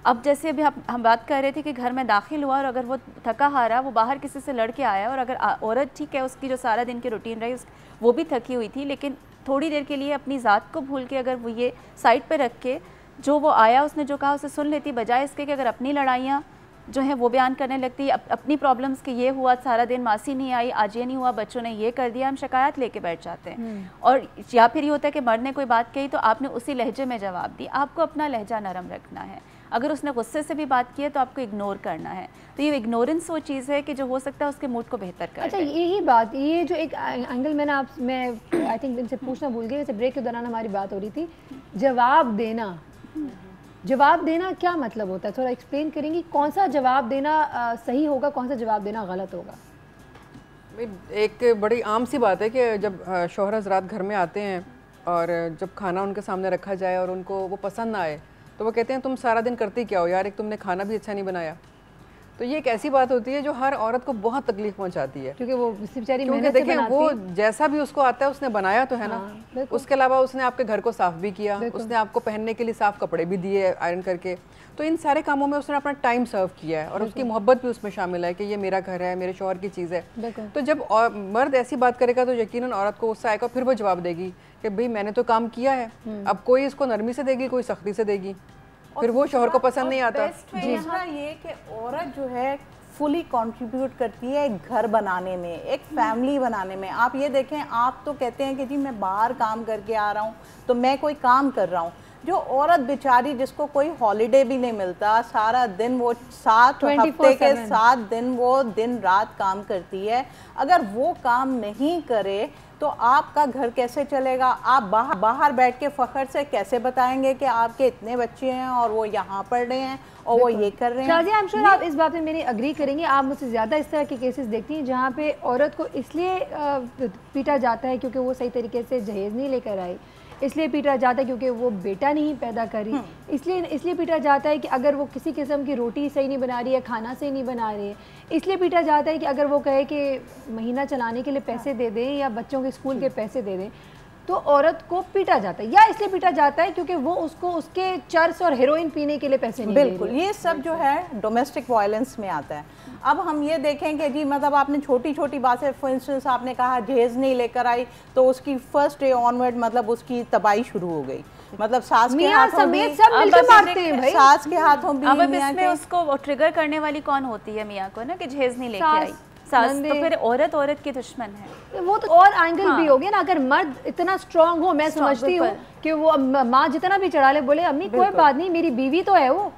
अब जैसे अभी हम बात कर रहे थे कि घर में दाखिल हुआ और अगर वो थका हारा, वो बाहर किसी से लड़ के आया, और अगर औरत ठीक है उसकी जो सारा दिन की रूटीन रही वो भी थकी हुई थी, लेकिन थोड़ी देर के लिए अपनी ज़ात को भूल के अगर वो ये साइड पे रख के जो वो आया उसने जो कहा उसे सुन लेती, बजाय इसके कि अगर अपनी लड़ाइयाँ जो है वो बयान करने लगती है अपनी प्रॉब्लम्स कि ये हुआ, सारा दिन मासी नहीं आई, आज ये नहीं हुआ, बच्चों ने ये कर दिया, हम शिकायत लेके बैठ जाते हैं। और या फिर ये होता है कि मर्द ने कोई बात कही तो आपने उसी लहजे में जवाब दी। आपको अपना लहजा नरम रखना है। अगर उसने गुस्से से भी बात की है तो आपको इग्नोर करना है। तो ये इग्नोरेंस वो चीज़ है कि जो हो सकता है उसके मूड को बेहतर कर। अच्छा, यही बात, ये जो एक एंगल मैं आई थिंक इनसे पूछना भूल गई, वैसे ब्रेक के दौरान हमारी बात हो रही थी, जवाब देना। जवाब देना क्या मतलब होता है, थोड़ा एक्सप्लेन करेंगी? कौन सा जवाब देना सही होगा, कौन सा जवाब देना गलत होगा? एक बड़ी आम सी बात है कि जब शौहर हज़रात घर में आते हैं और जब खाना उनके सामने रखा जाए और उनको वो पसंद ना आए तो वो कहते हैं तुम सारा दिन करती क्या हो यार, एक तुमने खाना भी अच्छा नहीं बनाया। तो ये एक ऐसी बात होती है जो हर औरत को बहुत तकलीफ पहुंचाती है, क्योंकि वो बेचारी क्योंकि देखिए वो जैसा भी उसको आता है उसने बनाया तो है ना, उसके अलावा उसने आपके घर को साफ भी किया, उसने आपको पहनने के लिए साफ कपड़े भी दिए आयरन करके, तो इन सारे कामों में उसने अपना टाइम सर्व किया है और उसकी मोहब्बत भी उसमें शामिल है कि ये मेरा घर है, मेरे शौहर की चीज़ है। तो जब मर्द ऐसी बात करेगा तो यकीनन औरत को गुस्सा आएगा, फिर वो जवाब देगी कि भाई मैंने तो काम किया है, अब कोई इसको नरमी से देगी, कोई सख्ती से देगी, फिर वो शौहर को पसंद नहीं आता। दूसरा ये कि औरत जो है फुली कंट्रीब्यूट करती है एक घर बनाने में, एक फैमिली बनाने में। आप ये देखें, आप तो कहते हैं कि जी मैं बाहर काम करके आ रहा हूँ तो मैं कोई काम कर रहा हूँ। जो औरत बेचारी जिसको कोई हॉलीडे भी नहीं मिलता, सारा दिन वो 7 हफ्ते के 7 दिन वो दिन रात काम करती है, अगर वो काम नहीं करे तो आपका घर कैसे चलेगा? आप बाहर बैठ के फ़ख्र से कैसे बताएंगे कि आपके इतने बच्चे हैं और वो यहाँ पढ़ रहे हैं और वो ये कर रहे हैं? शाज़िया, आई एम श्योर आप इस बात में मेरी अग्री करेंगे। आप मुझसे ज़्यादा इस तरह के केसेस देखती हैं जहाँ पे औरत को इसलिए पीटा जाता है क्योंकि वो सही तरीके से जहेज़ नहीं लेकर आई, इसलिए पीटा जाता है क्योंकि वो बेटा नहीं पैदा करी, इसलिए पीटा जाता है कि अगर वो किसी किस्म की रोटी सही नहीं बना रही है, खाना सही नहीं बना रही है, इसलिए पीटा जाता है कि अगर वो कहे कि महीना चलाने के लिए पैसे दे दें या बच्चों के स्कूल के पैसे दे दें, तो औरत को पीटा जाता है। या इसलिए पीटा जाता है क्योंकि वो उसको उसके चर्स और हेरोइन पीने के लिए पैसे नहीं दे रही। बिल्कुल, ये सब जो है डोमेस्टिक वायलेंस में आता है। अब हम ये देखें कि जी मतलब आपने छोटी छोटी बातें, फॉर इंस्टेंस आपने कहा जहेज नहीं लेकर आई तो उसकी फर्स्ट डे ऑनवर्ड मतलब उसकी तबाही शुरू हो गई, मतलब सास के हाथों भी सब मिलकर मारते हैं भाई, सास के हाथों भी। अब इसमें उसको ट्रिगर करने वाली कौन होती है मियाँ को ना कि जहेज नहीं लेके आई, सास। तो फिर औरत की दुश्मन है। वो तो और एंगल भी हो गया ना, अगर मर्द इतना स्ट्रांग हो, मैं समझती हूँ कि वो माँ जितना भी चढ़ा ले, बोले अम्मी कोई बात नहीं मेरी बीवी तो है वो।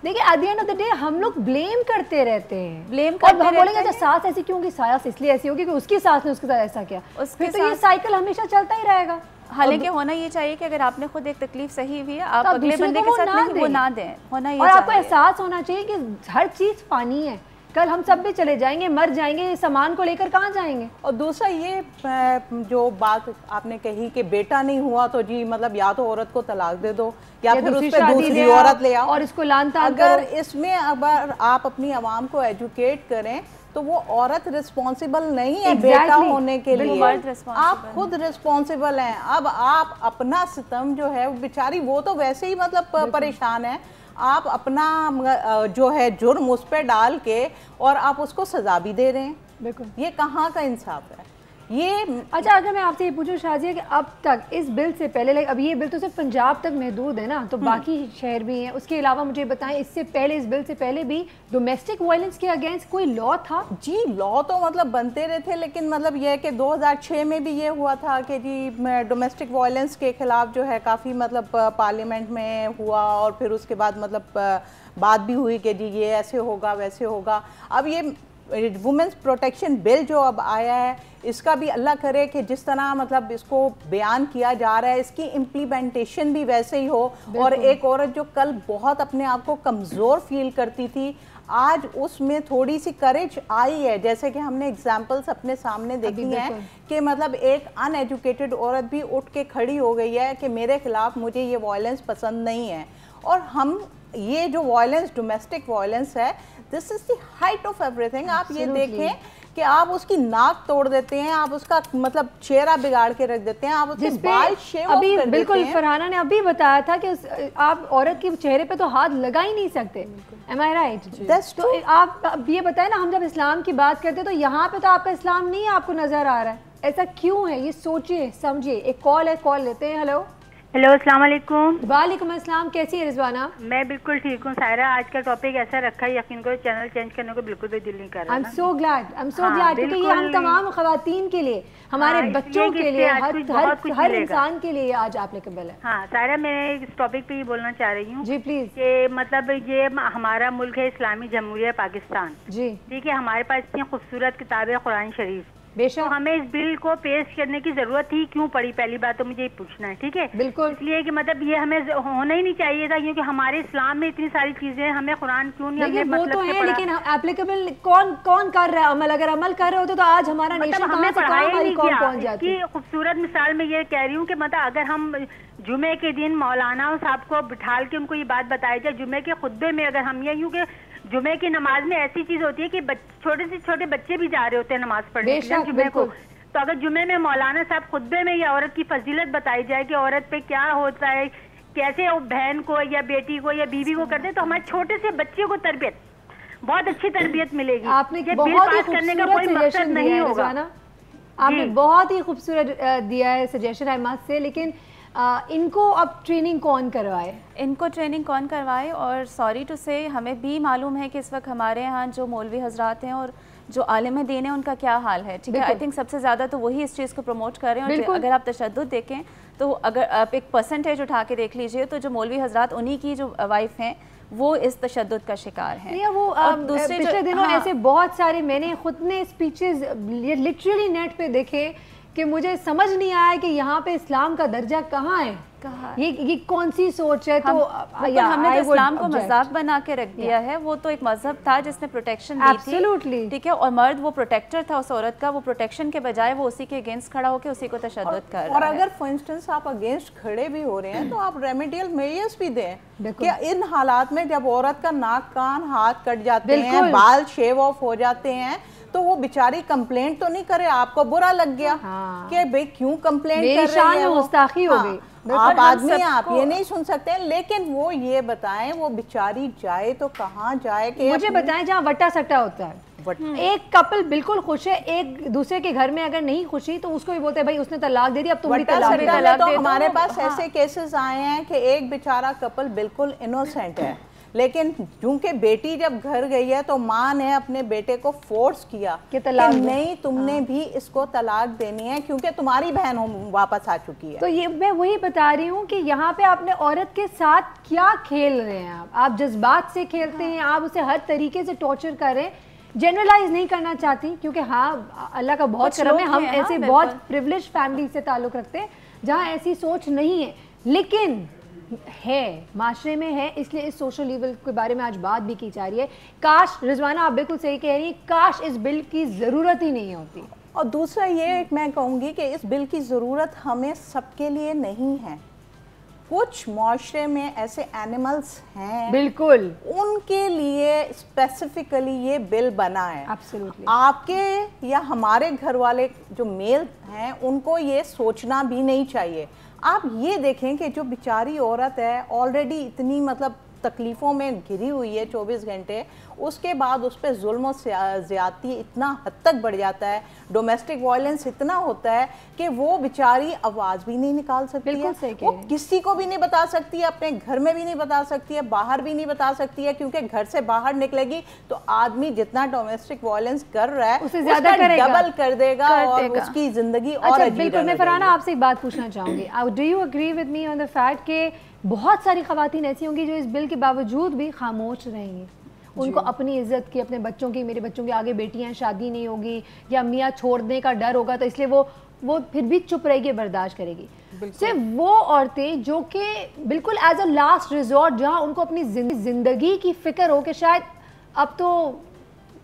देखिए at the end of the day हम लोग ब्लेम करते रहते हैं, और हम बोलेंगे अच्छा सास ऐसी क्यों होगी, सास इसलिए ऐसी होगी कि उसकी सास ने उसके साथ ऐसा किया, फिर तो ये साइकिल हमेशा चलता ही रहेगा। हालांकि होना ये चाहिए कि अगर आपने खुद एक तकलीफ सही हुई है, आप अगले बंदे के साथ नहीं वो ना दें, होना ये। और आपको एहसास होना चाहिए कि हर चीज पानी है, कल हम सब भी चले जाएंगे, मर जाएंगे, सामान को लेकर कहाँ जाएंगे। और दूसरा ये जो बात आपने कही कि बेटा नहीं हुआ तो जी मतलब या तो औरत को तलाक दे दो या फिर उस पे दूसरी औरत ले आओ और इसको लानतान अगर इसमें अगर आप अपनी आवाम को एजुकेट करें तो वो औरत रिस्पॉन्सिबल नहीं है बेटा होने के लिए, आप खुद रिस्पॉन्सिबल हैं। अब आप अपना सितम जो है बेचारी वो तो वैसे ही मतलब परेशान है, आप अपना जो है जुर्म उस पर डाल के और आप उसको सजा भी दे रहे हैं। बिल्कुल, ये कहाँ का इंसाफ है ये? अच्छा, अगर मैं आपसे ये पूछूं शाज़िया कि अब तक इस बिल से पहले, लाइक अब ये बिल तो सिर्फ पंजाब तक महदूद है ना, तो बाकी शहर भी हैं, उसके अलावा मुझे बताएं इससे पहले, इस बिल से पहले भी डोमेस्टिक वायलेंस के अगेंस्ट कोई लॉ था? जी लॉ तो मतलब बनते रहे थे, लेकिन मतलब ये है कि 2006 में भी ये हुआ था कि जी डोमेस्टिक वायलेंस के खिलाफ जो है काफ़ी मतलब पार्लियामेंट में हुआ और फिर उसके बाद मतलब बात भी हुई कि जी ये ऐसे होगा वैसे होगा। अब ये वुमेंस प्रोटेक्शन बिल जो अब आया है इसका भी अल्लाह करे कि जिस तरह मतलब इसको बयान किया जा रहा है इसकी इम्प्लीमेंटेशन भी वैसे ही हो, और एक औरत जो कल बहुत अपने आप को कमज़ोर फील करती थी आज उसमें थोड़ी सी करेज आई है। जैसे कि हमने एग्जाम्पल्स अपने सामने देखी हैं कि मतलब एक अनएजुकेटेड औरत भी उठ के खड़ी हो गई है कि मेरे खिलाफ मुझे ये वायलेंस पसंद नहीं है। और हम ये जो वायलेंस डोमेस्टिक वायलेंस है this is the height of everything. आप ये देखें कि आप उसकी नाक तोड़ देते हैं, आप उसका मतलब चेहरा बिगाड़ के रख देते हैं, आप उसके बाल शेव ऑफ कर देते हैं। बिल्कुल, फरहाना ने अभी बताया था कि आप औरत के चेहरे पे तो हाथ लगा ही नहीं सकते। एम आई राइट? तो आप ये बताएं ना, हम जब इस्लाम की बात करते हैं तो यहाँ पे तो आपका इस्लाम नहीं आपको नजर आ रहा है, ऐसा क्यों है? ये सोचिए समझिए। एक कॉल है, कॉल लेते हैं। हेलो हेलो, अस्सलाम वालेकुम। वालेकुम अस्सलाम। कैसी है रिजवाना? मैं बिल्कुल ठीक हूँ सायरा। आज का टॉपिक ऐसा रखा है, यकीन करो चैनल चेंज करने को बिल्कुल भी दिल नहीं कर रहा। आई एम सो ग्लैड क्योंकि ये हम तमाम खवातीन के लिए, हमारे बच्चों के लिए, हर इंसान के लिए आज एप्लीकेबल है। हाँ सायरा, मैं इस टॉपिक पे ये बोलना चाह रही हूँ जी प्लीज। कि मतलब ये हमारा मुल्क है इस्लामी जमहूरिया पाकिस्तान जी, ठीक है। हमारे पास इतनी खूबसूरत किताब है कुरान शरीफ, बेशक। तो हमें इस बिल को पेश करने की जरूरत ही क्यों पड़ी? पहली बात तो मुझे ये पूछना है, ठीक है। बिल्कुल। इसलिए कि मतलब ये हमें होना ही नहीं चाहिए था, क्योंकि हमारे इस्लाम में इतनी सारी चीजें, हमें कुरान क्यों नहीं हमने वो तो है, लेकिन एप्लीकेबल कौन कर रहा है अमल? अगर अमल कर रहे होते तो आज हमारा नेशन हमें पढ़ाया नहीं गया। इसकी खूबसूरत मिसाल में ये कह रही हूँ कि मतलब अगर हम जुमे के दिन मौलाना साहब को बिठाल के उनको ये बात बताई जाए, जुमे के खुतबे में अगर हम ये यूँ कि जुमे की नमाज में ऐसी चीज होती है कि छोटे से छोटे बच्चे भी जा रहे होते हैं नमाज पढ़ने के लिए जुमे को, तो अगर जुमे में मौलाना साहब खुतबे में या औरत की फजीलत बताई जाए कि औरत पे क्या होता है, कैसे वो बहन को या बेटी को या बीवी को करते हैं, तो हमारे छोटे से बच्चे को तरबियत, बहुत अच्छी तरबियत मिलेगी। आपने बहुत ही करने का कोई मकसद नहीं होगा। आपने बहुत ही खूबसूरत दिया है सजेशन आई मस्ट से, लेकिन इनको अब ट्रेनिंग कौन करवाए? इनको ट्रेनिंग कौन करवाए? और सॉरी टू से हमें भी मालूम है कि इस वक्त हमारे यहाँ जो मौलवी हजरात हैं और जो आलिम दीन है उनका क्या हाल है, ठीक है। आई थिंक सबसे ज़्यादा तो वही इस चीज़ को प्रमोट कर रहे हैं। और अगर आप तशद्दुद देखें तो अगर आप एक परसेंटेज उठा के देख लीजिए तो जो मौलवी हजरात उन्हीं की जो वाइफ हैं वो इस तशद्दुद का शिकार है। वो दूसरे पिछले दिनों ऐसे बहुत सारे मैंने खुद ने स्पीचेस लिटरली नेट पे देखे कि मुझे समझ नहीं आया कि यहाँ पे इस्लाम का दर्जा कहाँ है, ये कौन सी सोच है। तो हमने तो इस्लाम को मजाक बना के रख दिया है। वो तो एक मजहब था जिसने प्रोटेक्शन दी थी, ठीक है, और मर्द वो प्रोटेक्टर था उस औरत का। वो प्रोटेक्शन के बजाय वो उसी के अगेंस्ट खड़ा होकर उसी को तशद्दुद कर रहा है। और अगर फॉर इंस्टेंस आप अगेंस्ट खड़े भी हो रहे हैं तो आप रेमेडियल मेजर्स भी दें कि इन हालात में जब औरत का नाक कान हाथ कट जाते हैं, बाल शेव ऑफ हो जाते हैं, तो वो बेचारी कंप्लेंट तो नहीं करे, आपको बुरा लग गया कि भाई क्यों कंप्लेंट कर रही है, गुस्ताखी हो गई। आप आदमी आप ये नहीं सुन सकते, लेकिन वो ये बताएं वो बेचारी जाए तो कहाँ जाए कि मुझे बताएं जहाँ वट्टा सट्टा होता है। एक कपल बिल्कुल खुश है, एक दूसरे के घर में अगर नहीं खुशी तो उसको भी बोलते हैं भाई उसने तलाक दे दी, अब तुम भी तलाक दे दो। तो हमारे पास ऐसे केसेस आए हैं कि एक बेचारा कपल बिल्कुल इनोसेंट है, लेकिन क्योंकि बेटी जब घर गई है तो माँ ने अपने बेटे को फोर्स किया कि नहीं तुमने भी इसको तलाक देनी है क्योंकि तुम्हारी बहन वापस आ चुकी है। तो ये मैं वही बता रही हूँ कि यहाँ पे आपने औरत के साथ क्या खेल रहे हैं, आप जज्बात से खेलते हैं, आप उसे हर तरीके से टॉर्चर कर रहे हैं। जनरलाइज नहीं करना चाहती क्योंकि हाँ अल्लाह का बहुत करम है, हम ऐसे बहुत प्रिविलेज फैमिली से ताल्लुक़ रखते हैं जहाँ ऐसी सोच नहीं है, लेकिन है माशरे में है, इसलिए इस सोशल लीवल के बारे में आज बात भी की जा रही है। काश रिजवाना आप बिल्कुल सही कह रही है, काश इस बिल की ज़रूरत ही नहीं होती। और दूसरा ये मैं कहूँगी कि इस बिल की ज़रूरत हमें सबके लिए नहीं है। कुछ माशरे में ऐसे एनिमल्स हैं बिल्कुल उनके लिए स्पेसिफिकली ये बिल बना है। Absolutely. आपके या हमारे घर वाले जो मेल हैं उनको ये सोचना भी नहीं चाहिए। आप ये देखें कि जो बेचारी औरत है ऑलरेडी इतनी मतलब तकलीफ़ों में घिरी हुई है 24 घंटे, उसके बाद उस पर जुल्म और ज़्यादती इतना हद तक बढ़ जाता है, डोमेस्टिक वायलेंस इतना होता है कि वो बेचारी आवाज़ भी नहीं निकाल सकती है, वो किसी को भी नहीं बता सकती है, अपने घर में भी नहीं बता सकती है, बाहर भी नहीं बता सकती है, क्योंकि घर से बाहर निकलेगी तो आदमी जितना डोमेस्टिक वायलेंस कर रहा है उससे ज़्यादा डबल कर देगा और उसकी ज़िंदगी और अजीब। बिल्कुल, मैं फरहाना आपसे एक बात पूछना चाहूँगी, do you agree with me on the fact कि बहुत सारी ख़वातीन ऐसी होंगी जो इस बिल के बावजूद भी खामोश रहेंगी, उनको अपनी इज्जत की, अपने बच्चों की, मेरे बच्चों की आगे बेटियां शादी नहीं होगी या मियाँ छोड़ने का डर होगा तो इसलिए वो फिर भी चुप रहेगी, बर्दाश्त करेगी। सिर्फ वो औरतें जो कि बिल्कुल एज अ लास्ट रिजॉर्ट, जहाँ उनको अपनी ज़िंदगी की फ़िक्र हो कि शायद अब तो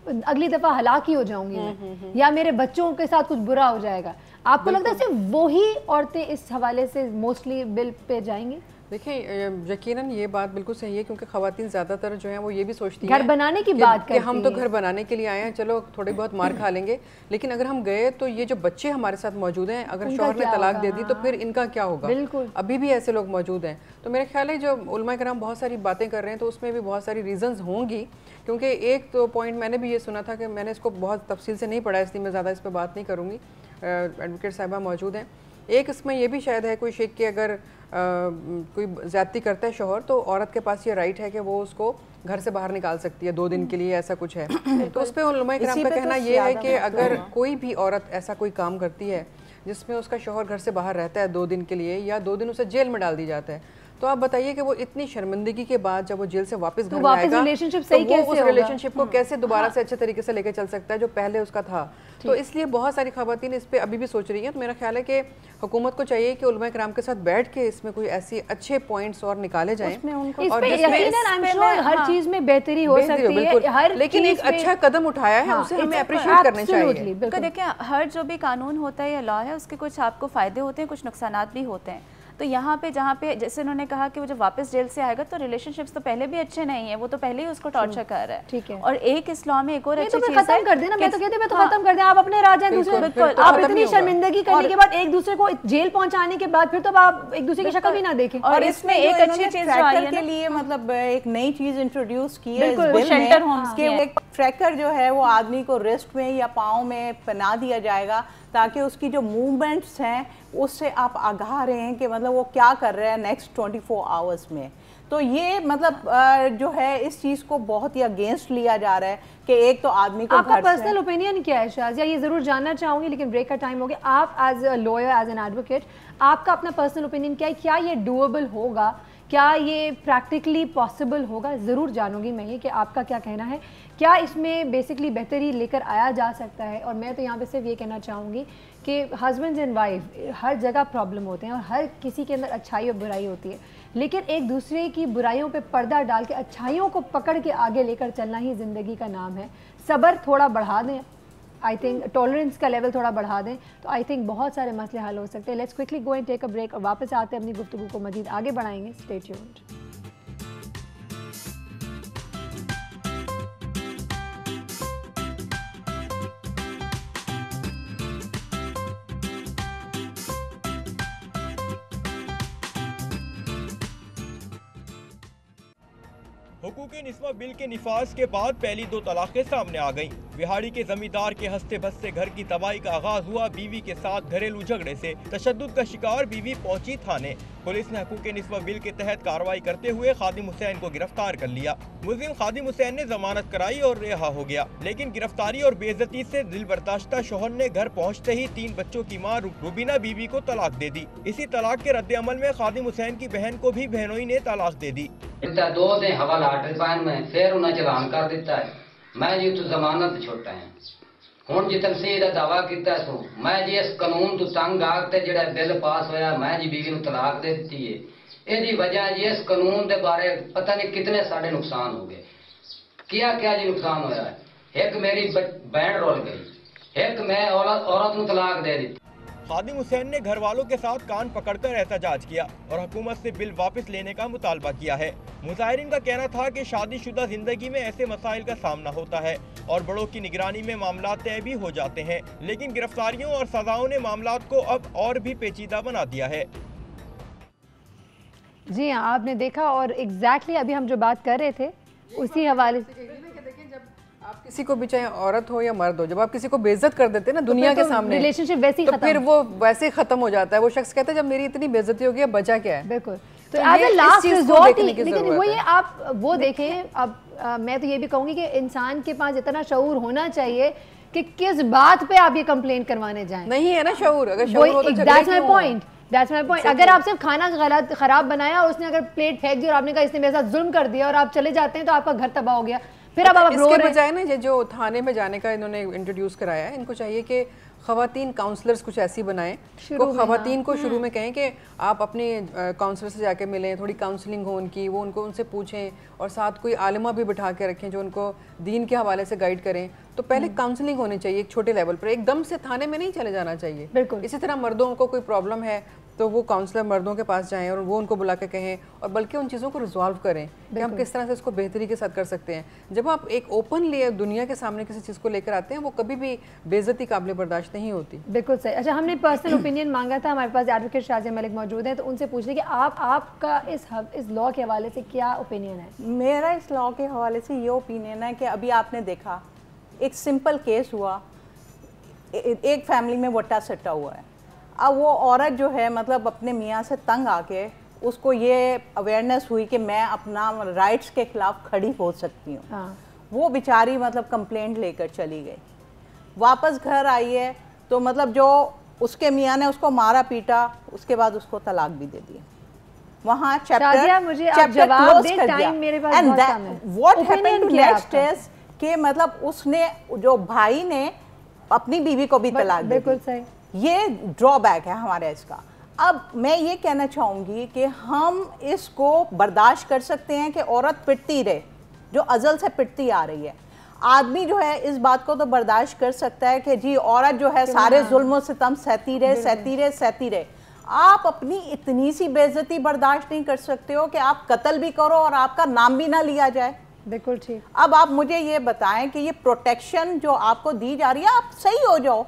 अगली दफ़ा हलाक ही हो जाऊंगी मैं या मेरे बच्चों के साथ कुछ बुरा हो जाएगा, आपको लगता है सिर्फ वही औरतें इस हवाले से मोस्टली बिल पे जाएंगी? देखिए यकीनन ये बात बिल्कुल सही है, क्योंकि ख़वातीन ज़्यादातर जो हैं वो ये भी सोचती हैं घर बनाने की बात कि हम तो घर बनाने के लिए आए हैं, चलो थोड़ी बहुत मार खा लेंगे, लेकिन अगर हम गए तो ये जो बच्चे हमारे साथ मौजूद हैं, अगर शौहर ने तलाक दे दी तो फिर इनका क्या होगा? अभी भी ऐसे लोग मौजूद हैं। तो मेरे ख्याल है जो उलमा कराम बहुत सारी बातें कर रहे हैं तो उसमें भी बहुत सारी रीज़न्स होंगी, क्योंकि एक तो पॉइंट मैंने भी ये सुना था कि मैंने इसको बहुत तफसील से नहीं पढ़ा, इसलिए मैं ज़्यादा इस पर बात नहीं करूँगी, एडवोकेट साहिबा मौजूद हैं। एक इसमें यह भी शायद है कोई शेख कि अगर कोई ज़्यादती करता है शोहर, तो औरत के पास ये राइट है कि वो उसको घर से बाहर निकाल सकती है 2 दिन के लिए, ऐसा कुछ है। तो उस पर उलमा इकराम का कहना ये है कि अगर कोई भी औरत ऐसा कोई काम करती है जिसमें उसका शोहर घर से बाहर रहता है 2 दिन के लिए, या 2 दिन उसे जेल में डाल दी जाता है, तो आप बताइए कि वो इतनी शर्मिंदगी के बाद जब वो जेल से वापस घर में आएगा, रिलेशनशिप सही तो वो उस रिलेशनशिप को कैसे दोबारा से अच्छे तरीके से लेकर चल सकता है जो पहले उसका था। तो इसलिए बहुत सारी खवातीन इस पे अभी भी सोच रही हैं। तो मेरा ख्याल है कि हुकूमत को चाहिए कि उलमा इकराम के साथ बैठ के इसमें कोई ऐसी अच्छे पॉइंट्स और निकाले जाएं, और हर चीज में बेहतरी हो सकती है, लेकिन एक अच्छा कदम उठाया है, उसे हमें अप्रिशिएट करना चाहिए। देखिए, हर जो भी कानून होता है या लॉ है, उसके कुछ आपको फायदे होते हैं, कुछ नुकसान भी होते हैं। तो यहाँ पे जहाँ पे जैसे उन्होंने कहा कि वो जब वापस जेल से आएगा तो रिलेशनशिप्स तो पहले भी अच्छे नहीं है, वो तो पहले ही उसको टॉर्चर कर रहा है। ठीक है। और एक इस्लाम में एक और अच्छी चीज खत्म कर देना, मैं तो कहती हूँ खत्म कर दें, आप अपने राज हैं दूसरे, आप इतनी शर्मिंदगी करने के बाद एक दूसरे को जेल पहुंचाने के बाद फिर तो आप एक दूसरे की शक्ल भी ना देखें। और इसमें एक अच्छी चीज के लिए मतलब एक नई चीज इंट्रोड्यूस की है, शेल्टर होम्स के एक ट्रैकर जो है वो आदमी को रिस्ट में या पाँव में पहना दिया जाएगा, ताकि उसकी जो मूवमेंट्स हैं उससे आप आगाह रहें कि मतलब वो क्या कर रहे हैं नेक्स्ट 24 आवर्स में। तो ये मतलब जो है इस चीज़ को बहुत ही अगेंस्ट लिया जा रहा है कि एक तो आदमी को आपका पर्सनल ओपिनियन क्या है शाज़िया? ये ज़रूर जानना चाहूँगी, लेकिन ब्रेक का टाइम हो गया। आप as a lawyer, as an advocate, आपका अपना पर्सनल ओपिनियन क्या है? क्या ये डूएबल होगा? क्या ये प्रैक्टिकली पॉसिबल होगा? ज़रूर जानूंगी मैं ये कि आपका क्या कहना है। क्या इसमें बेसिकली बेहतरी लेकर आया जा सकता है? और मैं तो यहाँ पे सिर्फ ये कहना चाहूँगी कि हस्बैंड एंड वाइफ हर जगह प्रॉब्लम होते हैं और हर किसी के अंदर अच्छाई और बुराई होती है, लेकिन एक दूसरे की बुराइयों पे पर्दा डाल के अच्छाइयों को पकड़ के आगे लेकर चलना ही ज़िंदगी का नाम है। सब्र थोड़ा बढ़ा दें, आई थिंक टॉलरेंस का लेवल थोड़ा बढ़ा दें, तो आई थिंक बहुत सारे मसले हल हो सकते हैं। Let's quickly go and take a break और वापस आते हैं, अपनी गुफ्तगू को मजीद आगे बढ़ाएंगे। Stay tuned. हुकूक निस्वा बिल के निफाज के बाद पहली 2 तलाक़ें सामने आ गईं। बिहाड़ी के जमींदार के हंसते बसते घर की तबाही का आगाज हुआ बीवी के साथ घरेलू झगड़े से। तशद्दुद का शिकार बीवी पहुंची थाने। पुलिस ने हुकूक निस्वा बिल के तहत कार्रवाई करते हुए खादिम हुसैन को गिरफ्तार कर लिया। मुल्जिम खादिम हुसैन ने जमानत कराई और रिहा हो गया, लेकिन गिरफ्तारी और बेइज्जती से दिल बर्दाश्ता शोहर ने घर पहुँचते ही 3 बच्चों की माँ रुबीना बीवी को तलाक दे दी। इसी तलाक के रद्द अमल में खादिम हुसैन की बहन को भी बहनोई ने तलाक दे दी। 2 दिन हवाला पान में फिर उन्हें चलान कर दिता है। मैं जी तू जमानत छोटा है हूँ जी तनसीह का दावा किया सो मैं जी इस कानून तू तंग आके जो बिल पास होया मैं जी बीवी को तलाक दे दी है। यही वजह जी इस कानून के बारे पता नहीं कितने साढ़े नुकसान हो गए। क्या क्या जी नुकसान होया है? एक मेरी बहन रोल गई, एक मैं औरत को तलाक दे दी। खादिम हुसैन ने घर वालों के साथ कान पकड़कर एहतजाज किया और हुकूमत से बिल वापस लेने का मुतालबा किया है। मुजाहिरीन का कहना था कि शादीशुदा जिंदगी में ऐसे मसाइल का सामना होता है और बड़ों की निगरानी में मामला तय भी हो जाते हैं, लेकिन गिरफ्तारियों और सजाओं ने मामला को अब और भी पेचीदा बना दिया है। जी हाँ, आपने देखा और एग्जैक्टली अभी हम जो बात कर रहे थे उसी हवाले से आप किसी को भी चाहे औरत हो या मर्द हो, जब आप किसी को बेइज्जत कर देते हैं ना दुनिया के सामने, रिलेशनशिप वैसे ही तो फिर वो वैसे ही खत्म हो जाता है। वो शख्स कहता है जब मेरी इतनी बेइज्जती हो गई अब बचा क्या है? बिल्कुल। तो एज अ लास्ट रिजॉर्ट, लेकिन वो ये आप वो देखें। अब मैं तो ये भी कहूँगी कि इंसान के पास इतना शऊर होना चाहिए कि किस बात पे आप ये कंप्लेंट करवाने जाएं। नहीं है ना शऊर, अगर शऊर हो तो that's my point, that's my point. अगर आप सिर्फ खाना गलत खराब बनाया और उसने अगर प्लेट फेंक दी और आपने कहा इसने मेरे साथ जुल्म कर दिया और आप चले जाते हैं तो आपका घर तबाह हो गया, फिर अब आप रो रहे हैं। बजाय ना ये जो थाने में जाने का इन्होंने इंट्रोड्यूस कराया है, इनको चाहिए कि ख़वातीन काउंसलर्स कुछ ऐसी बनाएं तो ख़वातीन को शुरू में कहें कि आप अपने काउंसलर से जाके मिलें, थोड़ी काउंसलिंग हो उनकी, वो उनसे पूछें और साथ कोई आलिमा भी बिठा के रखें जो उनको दीन के हवाले से गाइड करें। तो पहले काउंसलिंग होनी चाहिए एक छोटे लेवल पर, एकदम से थाने में नहीं चले जाना चाहिए। बिल्कुल। इसी तरह मर्दों को कोई प्रॉब्लम है तो वो काउंसलर मर्दों के पास जाएं और वो उनको बुला के कहें और बल्कि उन चीज़ों को रिजॉल्व करें कि हम किस तरह से इसको बेहतरी के साथ कर सकते हैं। जब आप एक ओपनली दुनिया के सामने किसी चीज़ को लेकर आते हैं वो कभी भी बेइज्जती काबिल बर्दाश्त नहीं होती। बिल्कुल सही। अच्छा, हमने पर्सनल ओपिनियन मांगा था, हमारे पास एडवोकेट शाज़िया मलिक मौजूद हैं, तो उनसे पूछ लें कि आपका इस लॉ के हवाले से क्या ओपिनियन है? मेरा इस लॉ के हवाले से ये ओपिनियन है कि अभी आपने देखा एक सिंपल केस हुआ, एक फैमिली में वट्टा सट्टा हुआ है। अब वो औरत जो है मतलब अपने मियाँ से तंग आके उसको ये अवेयरनेस हुई कि मैं अपना राइट्स के खिलाफ खड़ी हो सकती हूँ। हाँ। वो बेचारी मतलब कंप्लेंट लेकर चली गई, वापस घर आई है तो मतलब जो उसके मियाँ ने उसको मारा पीटा, उसके बाद उसको तलाक भी दे दिया। वहाँ चैप्टर क्लोज कर दिया। And what happened to next is कि मतलब उसने जो भाई ने अपनी बीवी को भी तलाक दे दी। ये ड्रॉबैक है हमारे इसका। अब मैं ये कहना चाहूँगी कि हम इसको बर्दाश्त कर सकते हैं कि औरत पिटती रहे, जो अज़ल से पिटती आ रही है। आदमी जो है इस बात को तो बर्दाश्त कर सकता है कि जी औरत जो है सारे जुल्म सितम सहती रहे। आप अपनी इतनी सी बेइज्जती बर्दाश्त नहीं कर सकते हो कि आप कत्ल भी करो और आपका नाम भी ना लिया जाए। बिल्कुल ठीक। अब आप मुझे ये बताएं कि ये प्रोटेक्शन जो आपको दी जा रही है, आप सही हो जाओ।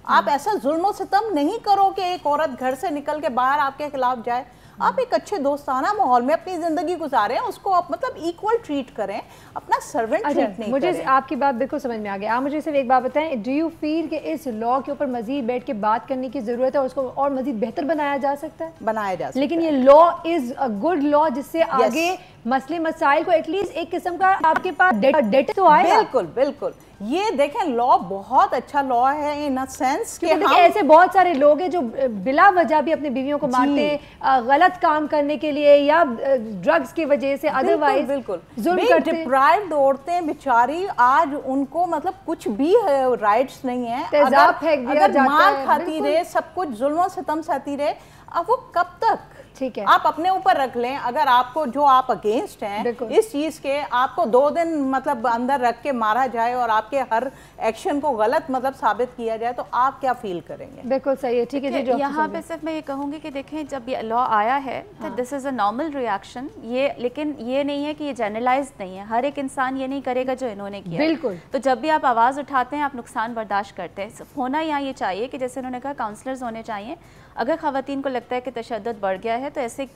आप ऐसा जुल्म सितम नहीं करो कि एक औरत घर से निकल के बाहर आपके खिलाफ जाए। आप एक अच्छे दोस्ताना माहौल में अपनी जिंदगी गुजारें, उसको आप मतलब इक्वल ट्रीट करें, अपना सर्वेंट ट्रीट नहीं मुझे करें। आपकी बात बिल्कुल समझ में आ गया। आप मुझे सिर्फ एक बात बताएं, डू यू फील कि इस लॉ के ऊपर मजीद बैठ के बात करने की जरूरत है और उसको और मजीद बेहतर बनाया जा सकता है? बनाया जा सकता लेकिन ये law is a good law जिससे आगे मसले मसाइल को एटलीस्ट एक किस्म का आपके पास डेट तो आएगा। बिल्कुल बिल्कुल। ये देखें लॉ बहुत अच्छा लॉ है इन अ सेंस कि हम ऐसे बहुत सारे लोग हैं जो बिला वजह भी अपनी बीवियों को मारते हैं गलत काम करने के लिए या ड्रग्स की वजह से, अदरवाइज बिल्कुल जुल्म करते हैं। डिप्राइव्ड औरतें बेचारी आज उनको मतलब कुछ भी राइट्स नहीं है। अगर मार खाती रहे, सब कुछ जुल्म सितम सहती रहे, अब वो कब तक? ठीक है, आप अपने ऊपर रख लें। अगर आपको जो आप अगेंस्ट हैं इस चीज के, आपको 2 दिन मतलब अंदर रख के मारा जाए और आपके हर एक्शन को गलत मतलब साबित किया जाए तो आप क्या फील करेंगे? बिल्कुल सही है। ठीक है जी, यहाँ पे सिर्फ मैं ये कहूँगी कि देखें जब ये लॉ आया है तो this is a normal reaction. ये लेकिन ये नहीं है कि ये जनरलाइज नहीं है, हर एक इंसान ये नहीं करेगा जो इन्होंने किया। बिल्कुल। तो जब भी आप आवाज़ उठाते हैं आप नुकसान बर्दाश्त करते हैं। होना यहाँ ये चाहिए कि जैसे उन्होंने कहा काउंसलर्स होने चाहिए। अगर ख़वातीन को लगता है कि तशद्दुद बढ़ गया है तो ऐसे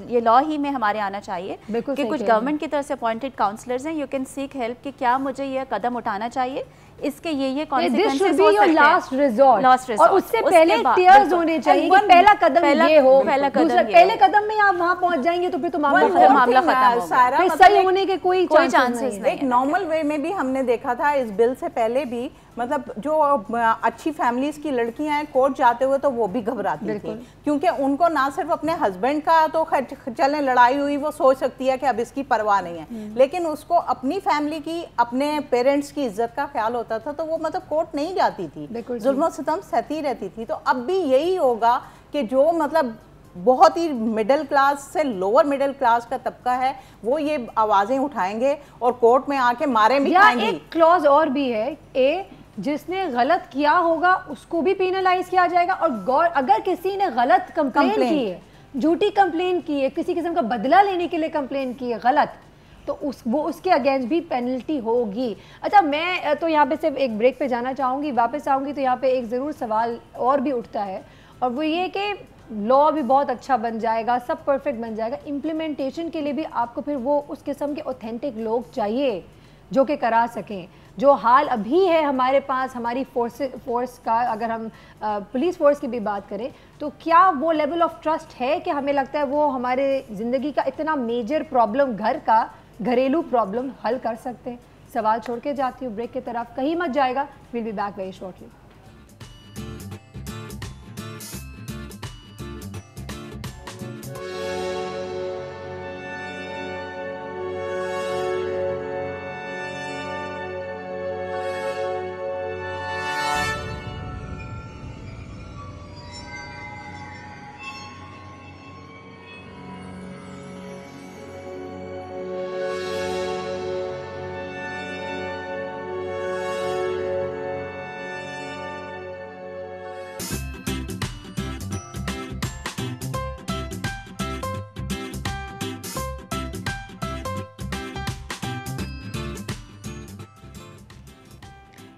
ये लॉ ही में हमारे आना चाहिए कि कुछ गवर्नमेंट की तरफ से अपॉइंटेड काउंसलर्स हैं, यू कैन सीक हेल्प कि क्या मुझे ये कदम उठाना चाहिए, इसके ये कॉन्सिक्वेंसेस हो सकते हैं। लास्ट रिजॉर्ट और उससे पहले टीयर्स होने चाहिए कि पहला कदम ये हो, पहले कदम में आप वहां पहुंच जाएंगे तो फिर तो मामला खत्म सारा फिर सही होने के कोई चांसेस नहीं। एक नॉर्मल वे में भी हमने देखा था इस बिल से पहले भी, मतलब जो अच्छी फैमिलीज की लड़कियां हैं कोर्ट जाते हुए तो वो भी घबराती थी, क्योंकि उनको ना सिर्फ अपने हस्बैंड का तो चलने लड़ाई हुई, वो सोच सकती है कि अब इसकी परवाह नहीं है, लेकिन उसको अपनी फैमिली की, अपने पेरेंट्स की इज्जत का ख्याल होता था तो वो मतलब कोर्ट नहीं जाती थी, जुल्म सितम सहती रहती थी। तो अब भी यही होगा कि जो मतलब बहुत ही मिडिल क्लास से लोअर मिडिल क्लास का तबका है वो ये आवाजें उठाएंगे और कोर्ट में आके मारे भी खाएंगे। एक क्लॉज और भी है, जिसने गलत किया होगा उसको भी पेनलाइज किया जाएगा और अगर किसी ने गलत कंप्लेन की है, झूठी कंप्लेन की है, किसी किस्म का बदला लेने के लिए कंप्लेन की है गलत, तो वो उसके अगेंस्ट भी पेनल्टी होगी। अच्छा, मैं तो यहाँ पे सिर्फ एक ब्रेक पे जाना चाहूँगी, वापस आऊँगी तो यहाँ पे एक ज़रूर सवाल और भी उठता है और वो ये कि लॉ भी बहुत अच्छा बन जाएगा, सब परफेक्ट बन जाएगा, इम्प्लीमेंटेशन के लिए भी आपको फिर वो उस किस्म के ऑथेंटिक लोग चाहिए जो कि करा सकें। जो हाल अभी है हमारे पास, हमारी फोर्स का, अगर हम पुलिस फोर्स की भी बात करें तो क्या वो लेवल ऑफ ट्रस्ट है कि हमें लगता है वो हमारे ज़िंदगी का इतना मेजर प्रॉब्लम, घर का घरेलू प्रॉब्लम हल कर सकते हैं? सवाल छोड़ के जाती हूँ ब्रेक की तरफ, कहीं मत जाएगा, will be back very shortly.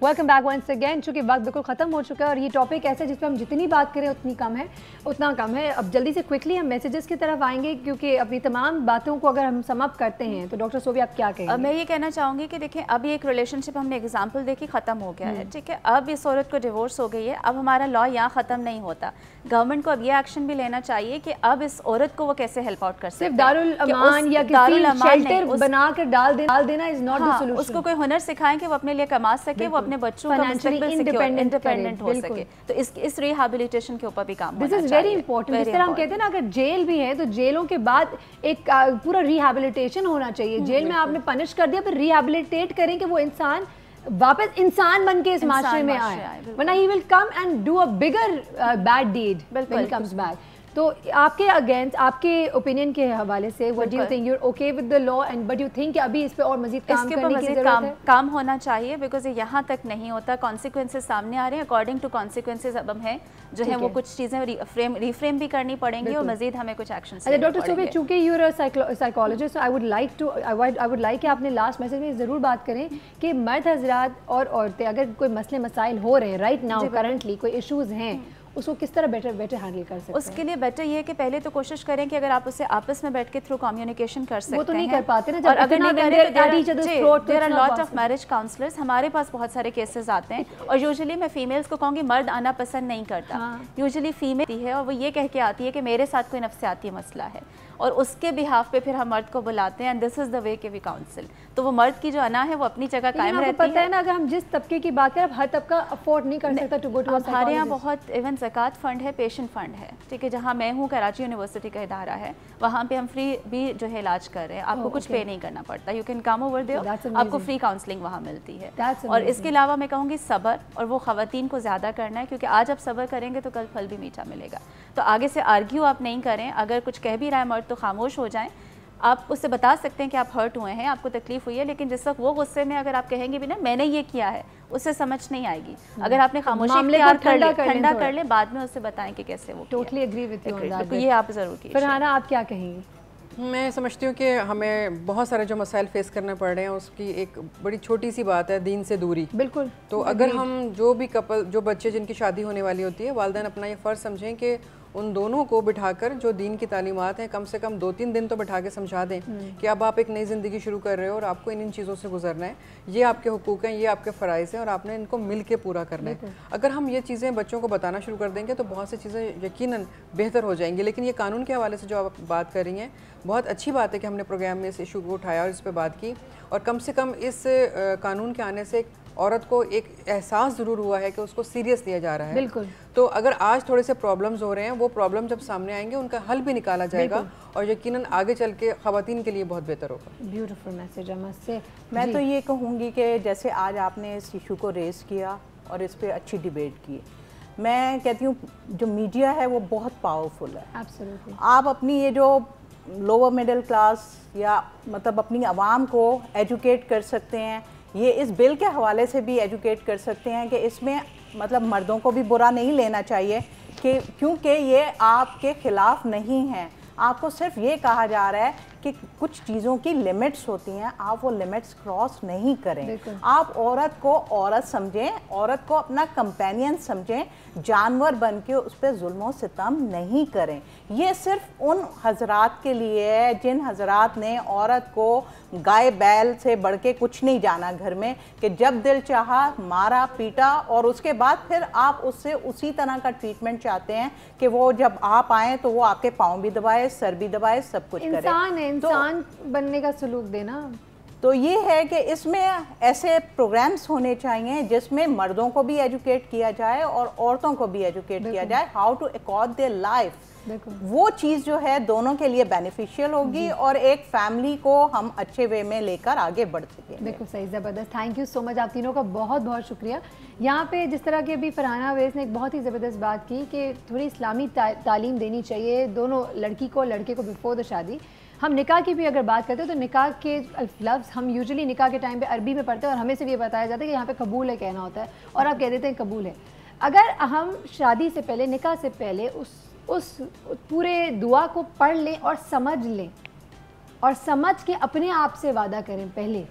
Welcome back once again. चूंकि वक्त बिल्कुल ख़त्म हो चुका है और ये टॉपिक ऐसा है जिस पर हम जितनी बात करें उतनी कम है, उतना कम है। अब जल्दी से क्विकली हम मैसेजेस की तरफ आएंगे, क्योंकि अपनी तमाम बातों को अगर हम सम अप करते हैं तो डॉक्टर सोफी आप क्या कहेंगे? मैं ये कहना चाहूँगी कि देखें, अभी एक रिलेशनशिप हमने एग्जाम्पल देखी ख़त्म हो गया है, ठीक है। अब इस औरत को डिवोर्स हो गई है, अब हमारा लॉ यहाँ ख़त्म नहीं होता। गवर्नमेंट को अब ये एक्शन भी लेना चाहिए कि अब इस औरत को वो कैसे हेल्प आउट कर सकते हैं। सिर्फ दारुल अमान या किसी शेल्टर बनाकर डाल देना इज नॉट द सॉल्यूशन। उसको कोई हुनर सिखाएं कि वो अपने लिए कमा सके, वो अपने बच्चों का इंडिपेंडेंट हो सके। तो इस रिहैबिलिटेशन के ऊपर भी काम होना चाहिए। This is very important. जिस तरह हम कहते हैं ना, अगर जेल भी है तो जेलों के बाद एक पूरा रिहैबिलिटेशन होना चाहिए। जेल में आपने पनिश कर दिया, फिर रिहैबिलिटेट करें कि वो इंसान वापस इंसान बन के इस माशरे में आए, वरना he will come and do a bigger bad deed when he comes back. तो आपके अगेंस्ट, आपके ओपिनियन के हवाले से, what do you think, you are okay with the law and but you think कि अभी इस पे और मजीद काम करने की जरूरत है? काम होना चाहिए, बिकॉज ये यहाँ तक नहीं होता। कॉन्सिक्वेंसेज सामने आ रहे हैं, अकॉर्डिंग टू कॉन्सिक्वेंसेज अब हम हैं जो है वो कुछ चीज़ें रिफ्रेम भी करनी पड़ेंगी और मजीद हमें कुछ एक्शन। अच्छा डॉक्टर सोफी, चूंकि you are a psychologist, I would like कि आपने लास्ट मैसेज में ज़रूर बात करें कि मर्द हजरात और औरतें अगर कोई मसले मसाइल हो रहे हैं राइट नाउ करंटली, कोई इशूज़ हैं, उसको किस तरह बेटर हैंडल कर सकते हैं? उसके लिए बेटर ये है कि पहले तो कोशिश करें कि अगर आप उससे आपस में बैठ के थ्रू कम्युनिकेशन कर सकते हैं। वो तो नहीं कर पाते ना, और अगर नहीं करें तो there are lot of marriage counsellors, हमारे पास बहुत सारे केसेस आते हैं। और यूजुअली मैं फीमेल्स को कहूँगी मर्द आना पसंद नहीं करता, यूजुअली फीमेल है और वो ये कह के आती है कि मेरे साथ कोई नफ्सियाती मसला है, और उसके बिहाफ पे फिर हम मर्द को बुलाते हैं and this is the way के वी काउंसिल। तो वो मर्द की जो अना है वो अपनी जगह कायम रहती है। पता है ना, अगर हम जिस तबके की बात करें, हर तबका अफोर्ड नहीं कर सकता टू गो टू। हमारे यहाँ बहुत इवन ज़कात फंड है, पेशेंट फंड है, ठीक है। जहाँ मैं हूँ, कराची यूनिवर्सिटी का इदारा है, वहाँ पे हम फ्री भी जो है इलाज कर रहे हैं, आपको कुछ पे नहीं करना पड़ता। You can come over there, आपको फ्री काउंसलिंग वहाँ मिलती है। और इसके अलावा मैं कहूँगी सब्र, और वो ख़वातीन को ज़्यादा करना है, क्योंकि आज आप सब्र करेंगे तो कल फल भी मीठा मिलेगा। तो आगे से आर्ग्यू आप नहीं करें, अगर कुछ कह भी रहा है मर्द तो खामोश हो जाए। आप उससे बता सकते हैं कि आप हर्ट हुए हैं, आपको तकलीफ हुई है, लेकिन जिस वक्त वो गुस्से में अगर आप कहेंगे भी ना मैंने ये किया है, उससे समझ नहीं आएगी। अगर आपने खामोशी ठंडा कर ले, बाद में उससे बताएं कि कैसे वो। Totally agree with you on that. ये आप जरूर कीजिए। फरहाना, आप क्या कहेंगी? मैं समझती हूँ कि हमें बहुत सारे जो मसाइल फेस करने पड़ रहे हैं, उसकी एक बड़ी छोटी सी बात है दीन से दूरी। बिल्कुल। तो अगर हम जो भी कपल, जो बच्चे जिनकी शादी होने वाली होती है, वालिदैन अपना ये फ़र्ज़ समझें कि उन दोनों को बिठाकर जो दीन की तालीमात हैं कम से कम 2-3 दिन तो बिठा के समझा दें कि अब आप एक नई ज़िंदगी शुरू कर रहे हो और आपको इन चीज़ों से गुजरना है, ये आपके हुकूक हैं, ये आपके फ़राइज़ हैं और आपने इनको मिल के पूरा करना है। अगर हम ये चीज़ें बच्चों को बताना शुरू कर देंगे तो बहुत सी चीज़ें यकीनन बेहतर हो जाएंगी। लेकिन ये कानून के हवाले से जो आप बात कर रही हैं, बहुत अच्छी बात है कि हमने प्रोग्राम में इस इशू को उठाया और इस पर बात की, और कम से कम इस कानून के आने से औरत को एक एहसास ज़रूर हुआ है कि उसको सीरियस लिया जा रहा है। बिल्कुल। तो अगर आज थोड़े से प्रॉब्लम्स हो रहे हैं, वो प्रॉब्लम जब सामने आएंगे उनका हल भी निकाला जाएगा और यकीनन आगे चल के ख़वातीन के लिए बहुत बेहतर होगा। ब्यूटीफुल मैसेज अमर से। मैं तो ये कहूँगी कि जैसे आज आपने इस इशू को रेस किया और इस पर अच्छी डिबेट की, मैं कहती हूँ जो मीडिया है वो बहुत पावरफुल है। एब्सोल्युटली। आप अपनी ये जो लोअर मिडिल क्लास या मतलब अपनी आवाम को एजुकेट कर सकते हैं, ये इस बिल के हवाले से भी एजुकेट कर सकते हैं कि इसमें मतलब मर्दों को भी बुरा नहीं लेना चाहिए कि क्योंकि ये आपके ख़िलाफ़ नहीं है। आपको सिर्फ ये कहा जा रहा है कि कुछ चीज़ों की लिमिट्स होती हैं, आप वो लिमिट्स क्रॉस नहीं करें। आप औरत को औरत समझें, औरत को अपना कंपेनियन समझें, जानवर बन के उस पर जुल्म सितम नहीं करें। ये सिर्फ उन हजरात के लिए है जिन हजरात ने औरत को गाय बैल से बढ़ के कुछ नहीं जाना घर में, कि जब दिल चाहा मारा पीटा और उसके बाद फिर आप उससे उसी तरह का ट्रीटमेंट चाहते हैं कि वो जब आप आएँ तो वो आपके पाँव भी दबाए, सर भी दबाए, सब कुछ करे। इंसान बनने का सलूक देना। तो ये है कि इसमें ऐसे प्रोग्राम्स होने चाहिए जिसमें मर्दों को भी एजुकेट किया जाए और औरतों को भी एजुकेट किया जाए how to accord their life. वो चीज़ जो है दोनों के लिए बेनिफिशियल होगी और एक फैमिली को हम अच्छे वे में लेकर आगे बढ़ सकेंगे। बिल्कुल सही, ज़बरदस्त। थैंक यू सो मच, आप तीनों का बहुत बहुत शुक्रिया। यहाँ पे जिस तरह की अभी फरहाना अवैस ने एक बहुत ही ज़बरदस्त बात की कि थोड़ी इस्लामी तालीम देनी चाहिए दोनों लड़की को लड़के को बिफोर द शादी। हम निकाह की भी अगर बात करते हैं तो निकाह के लफ्ज़ हम यूजुअली निकाह के टाइम पे अरबी में पढ़ते हैं और हमें से भी बताया जाता है कि यहाँ पे कबूल है कहना होता है और आप कह देते हैं कबूल है। अगर हम शादी से पहले, निकाह से पहले उस पूरे दुआ को पढ़ लें और समझ लें और समझ के अपने आप से वादा करें पहले,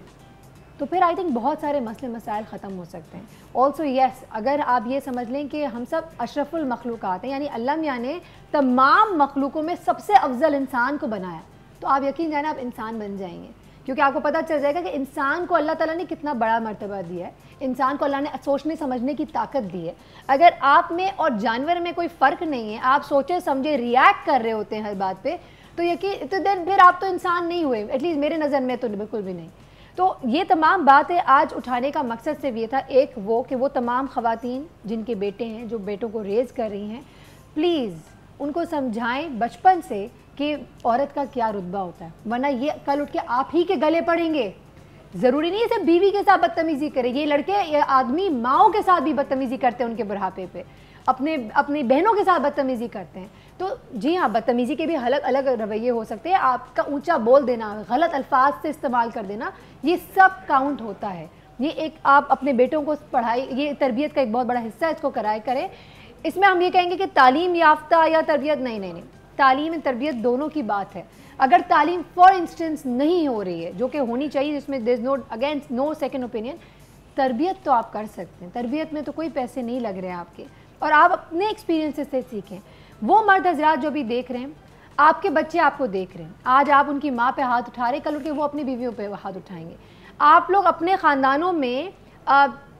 तो फिर आई थिंक बहुत सारे मसले मसाइल ख़त्म हो सकते हैं। ऑल्सो येस, अगर आप ये समझ लें कि हम सब अशरफुल मखलूक़ात हैं, यानी अल्लाह मियाँ ने तमाम मखलूक़ों में सबसे अफजल इंसान को बनाया, तो आप यकीन जाने आप इंसान बन जाएंगे, क्योंकि आपको पता चल जाएगा कि इंसान को अल्लाह ताला ने कितना बड़ा मर्तबा दिया है, इंसान को अल्लाह ने सोचने समझने की ताकत दी है। अगर आप में और जानवर में कोई फ़र्क नहीं है, आप सोचे समझे रिएक्ट कर रहे होते हैं हर बात पे, तो यकीन तो देन फिर आप तो इंसान नहीं हुए, एटलीस्ट मेरे नज़र में तो बिल्कुल भी नहीं। तो ये तमाम बातें आज उठाने का मकसद सिर्फ ये था, एक वो कि वो तमाम ख़वातीन जिनके बेटे हैं, जो बेटों को रेज़ कर रही हैं, प्लीज़ उनको समझाएं बचपन से कि औरत का क्या रुतबा होता है, वरना ये कल उठ के आप ही के गले पड़ेंगे। ज़रूरी नहीं है सिर्फ बीवी के साथ बदतमीज़ी करे, ये लड़के ये आदमी माओं के साथ भी बदतमीज़ी करते हैं, उनके बुढ़ापे पे अपनी बहनों के साथ बदतमीज़ी करते हैं। तो जी हाँ, बदतमीज़ी के भी अलग अलग रवैये हो सकते हैं, आपका ऊंचा बोल देना, गलत अल्फाज से इस्तेमाल कर देना, ये सब काउंट होता है। ये एक आप अपने बेटों को पढ़ाई, ये तरबियत का एक बहुत बड़ा हिस्सा इसको करें। इसमें हम ये कहेंगे कि तालीम याफ्ता या तरबियत, नहीं, तालीम तरबियत दोनों की बात है। अगर तालीम फॉर इंस्टेंस नहीं हो रही है, जो कि होनी चाहिए, जिसमें there is no against no second opinion, तरबियत तो आप कर सकते हैं, तरबियत में तो कोई पैसे नहीं लग रहे हैं आपके, और आप अपने एक्सपीरियंसेस से सीखें। वो मर्द हजरात जो भी देख रहे हैं, आपके बच्चे आपको देख रहे हैं, आज आप उनकी माँ पे हाथ उठा रहे, कल उठ के वो अपनी बीवियों पे हाथ उठाएंगे। आप लोग अपने ख़ानदानों में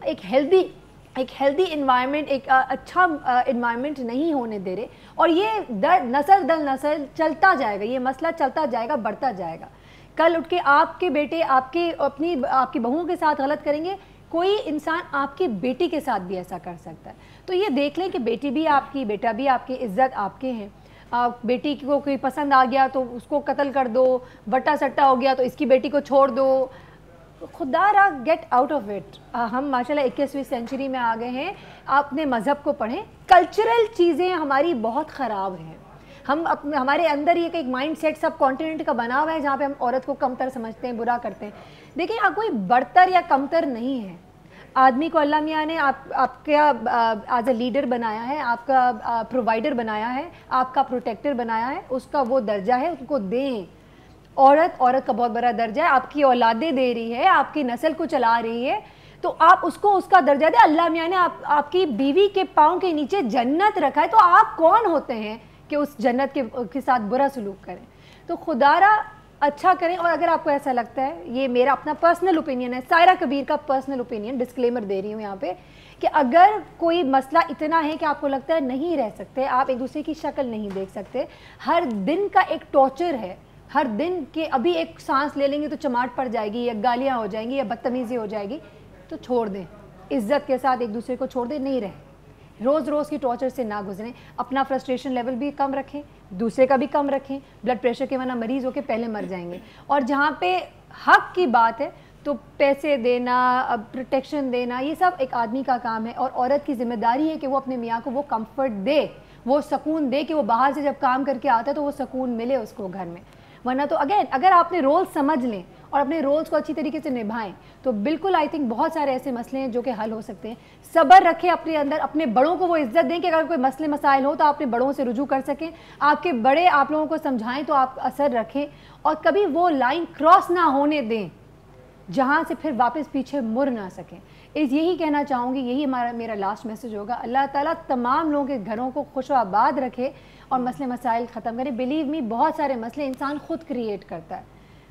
एक हेल्दी इन्वायरमेंट, एक अच्छा इन्वायरमेंट नहीं होने दे रहे, और ये नस्ल दर नस्ल चलता जाएगा, ये मसला चलता जाएगा, बढ़ता जाएगा। कल उठ के आपके बेटे आपकी बहुओं के साथ गलत करेंगे, कोई इंसान आपकी बेटी के साथ भी ऐसा कर सकता है। तो ये देख लें कि बेटी भी आपकी, बेटा भी आपकी, इज्जत आपके हैं। बेटी को कोई पसंद आ गया तो उसको कत्ल कर दो, वट्टा सट्टा हो गया तो इसकी बेटी को छोड़ दो, खुदारा गेट आउट ऑफ इट। हम माशाल्लाह 21वीं सेंचुरी में आ गए हैं, अपने मज़हब को पढ़ें। कल्चरल चीज़ें हमारी बहुत ख़राब हैं, हमारे अंदर ये एक माइंड सेट सब कॉन्टिनेंट का बना हुआ है, जहाँ पे हम औरत को कमतर समझते हैं, बुरा करते हैं। देखिए, यहाँ कोई बढ़तर या कमतर नहीं है। आदमी को अल्लाह मियाँ ने आपका एज अ लीडर बनाया है, आपका प्रोवाइडर बनाया है, आपका प्रोटेक्टर बनाया है, उसका वो दर्जा है, उसको दें। औरत का बहुत बड़ा दर्जा है, आपकी औलादें दे रही है, आपकी नस्ल को चला रही है, तो आप उसको उसका दर्जा दें। अल्लाह मियाँ ने आपकी बीवी के पाँव के नीचे जन्नत रखा है, तो आप कौन होते हैं कि उस जन्नत के साथ बुरा सलूक करें? तो खुदारा अच्छा करें। और अगर आपको ऐसा लगता है, ये मेरा अपना पर्सनल ओपिनियन है, सायरा कबीर का पर्सनल ओपिनियन, डिस्क्लेमर दे रही हूँ यहाँ पे, कि अगर कोई मसला इतना है कि आपको लगता है नहीं रह सकते, आप एक दूसरे की शक्ल नहीं देख सकते, हर दिन का एक टॉर्चर है, हर दिन के अभी एक सांस ले लेंगे तो चमाट पड़ जाएगी, या गालियाँ हो जाएंगी, या बदतमीज़ी हो जाएगी, तो छोड़ दें, इज्जत के साथ एक दूसरे को छोड़ दें, नहीं रहे। रोज़ रोज़ की टॉर्चर से ना गुजरें, अपना फ्रस्ट्रेशन लेवल भी कम रखें, दूसरे का भी कम रखें, ब्लड प्रेशर के वरना मरीज़ होकर पहले मर जाएंगे। और जहाँ पे हक की बात है तो पैसे देना, प्रोटेक्शन देना, ये सब एक आदमी का काम है, और औरत की जिम्मेदारी है कि वो अपने मियाँ को वो कंफर्ट दे, वो सुकून दे, कि वो बाहर से जब काम करके आता है तो वो सुकून मिले उसको घर में। वरना तो अगेन, अगर आपने रोल समझ लें और अपने रोल्स को अच्छी तरीके से निभाएं, तो बिल्कुल आई थिंक बहुत सारे ऐसे मसले हैं जो कि हल हो सकते हैं। सब्र रखें अपने अंदर, अपने बड़ों को वो इज्जत दें कि अगर कोई मसले मसाइल हो तो आप अपने बड़ों से रुजू कर सकें, आपके बड़े आप लोगों को समझाएं तो आप असर रखें, और कभी वो लाइन क्रॉस ना होने दें जहाँ से फिर वापस पीछे मुड़ ना सकें। यही कहना चाहूँगी, यही मेरा लास्ट मैसेज होगा। अल्लाह ताला तमाम लोगों के घरों को खुश आबाद रखे और मसले मसाइल ख़त्म करें। बिलीव मी, बहुत सारे मसले इंसान खुद क्रिएट करता है,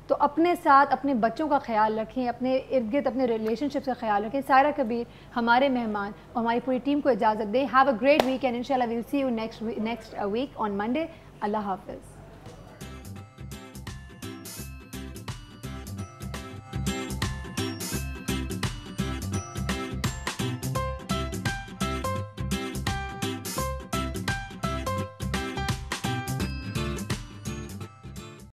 तो अपने साथ अपने बच्चों का ख्याल रखें, अपने इर्द गिर्द अपने रिलेशनशिप का ख्याल रखें। सायरा कबीर हमारे मेहमान और हमारी पूरी टीम को इजाज़त दें। Have a great weekend इंशाल्लाह we will see you next week on Monday. अल्लाह हाफ़िज़।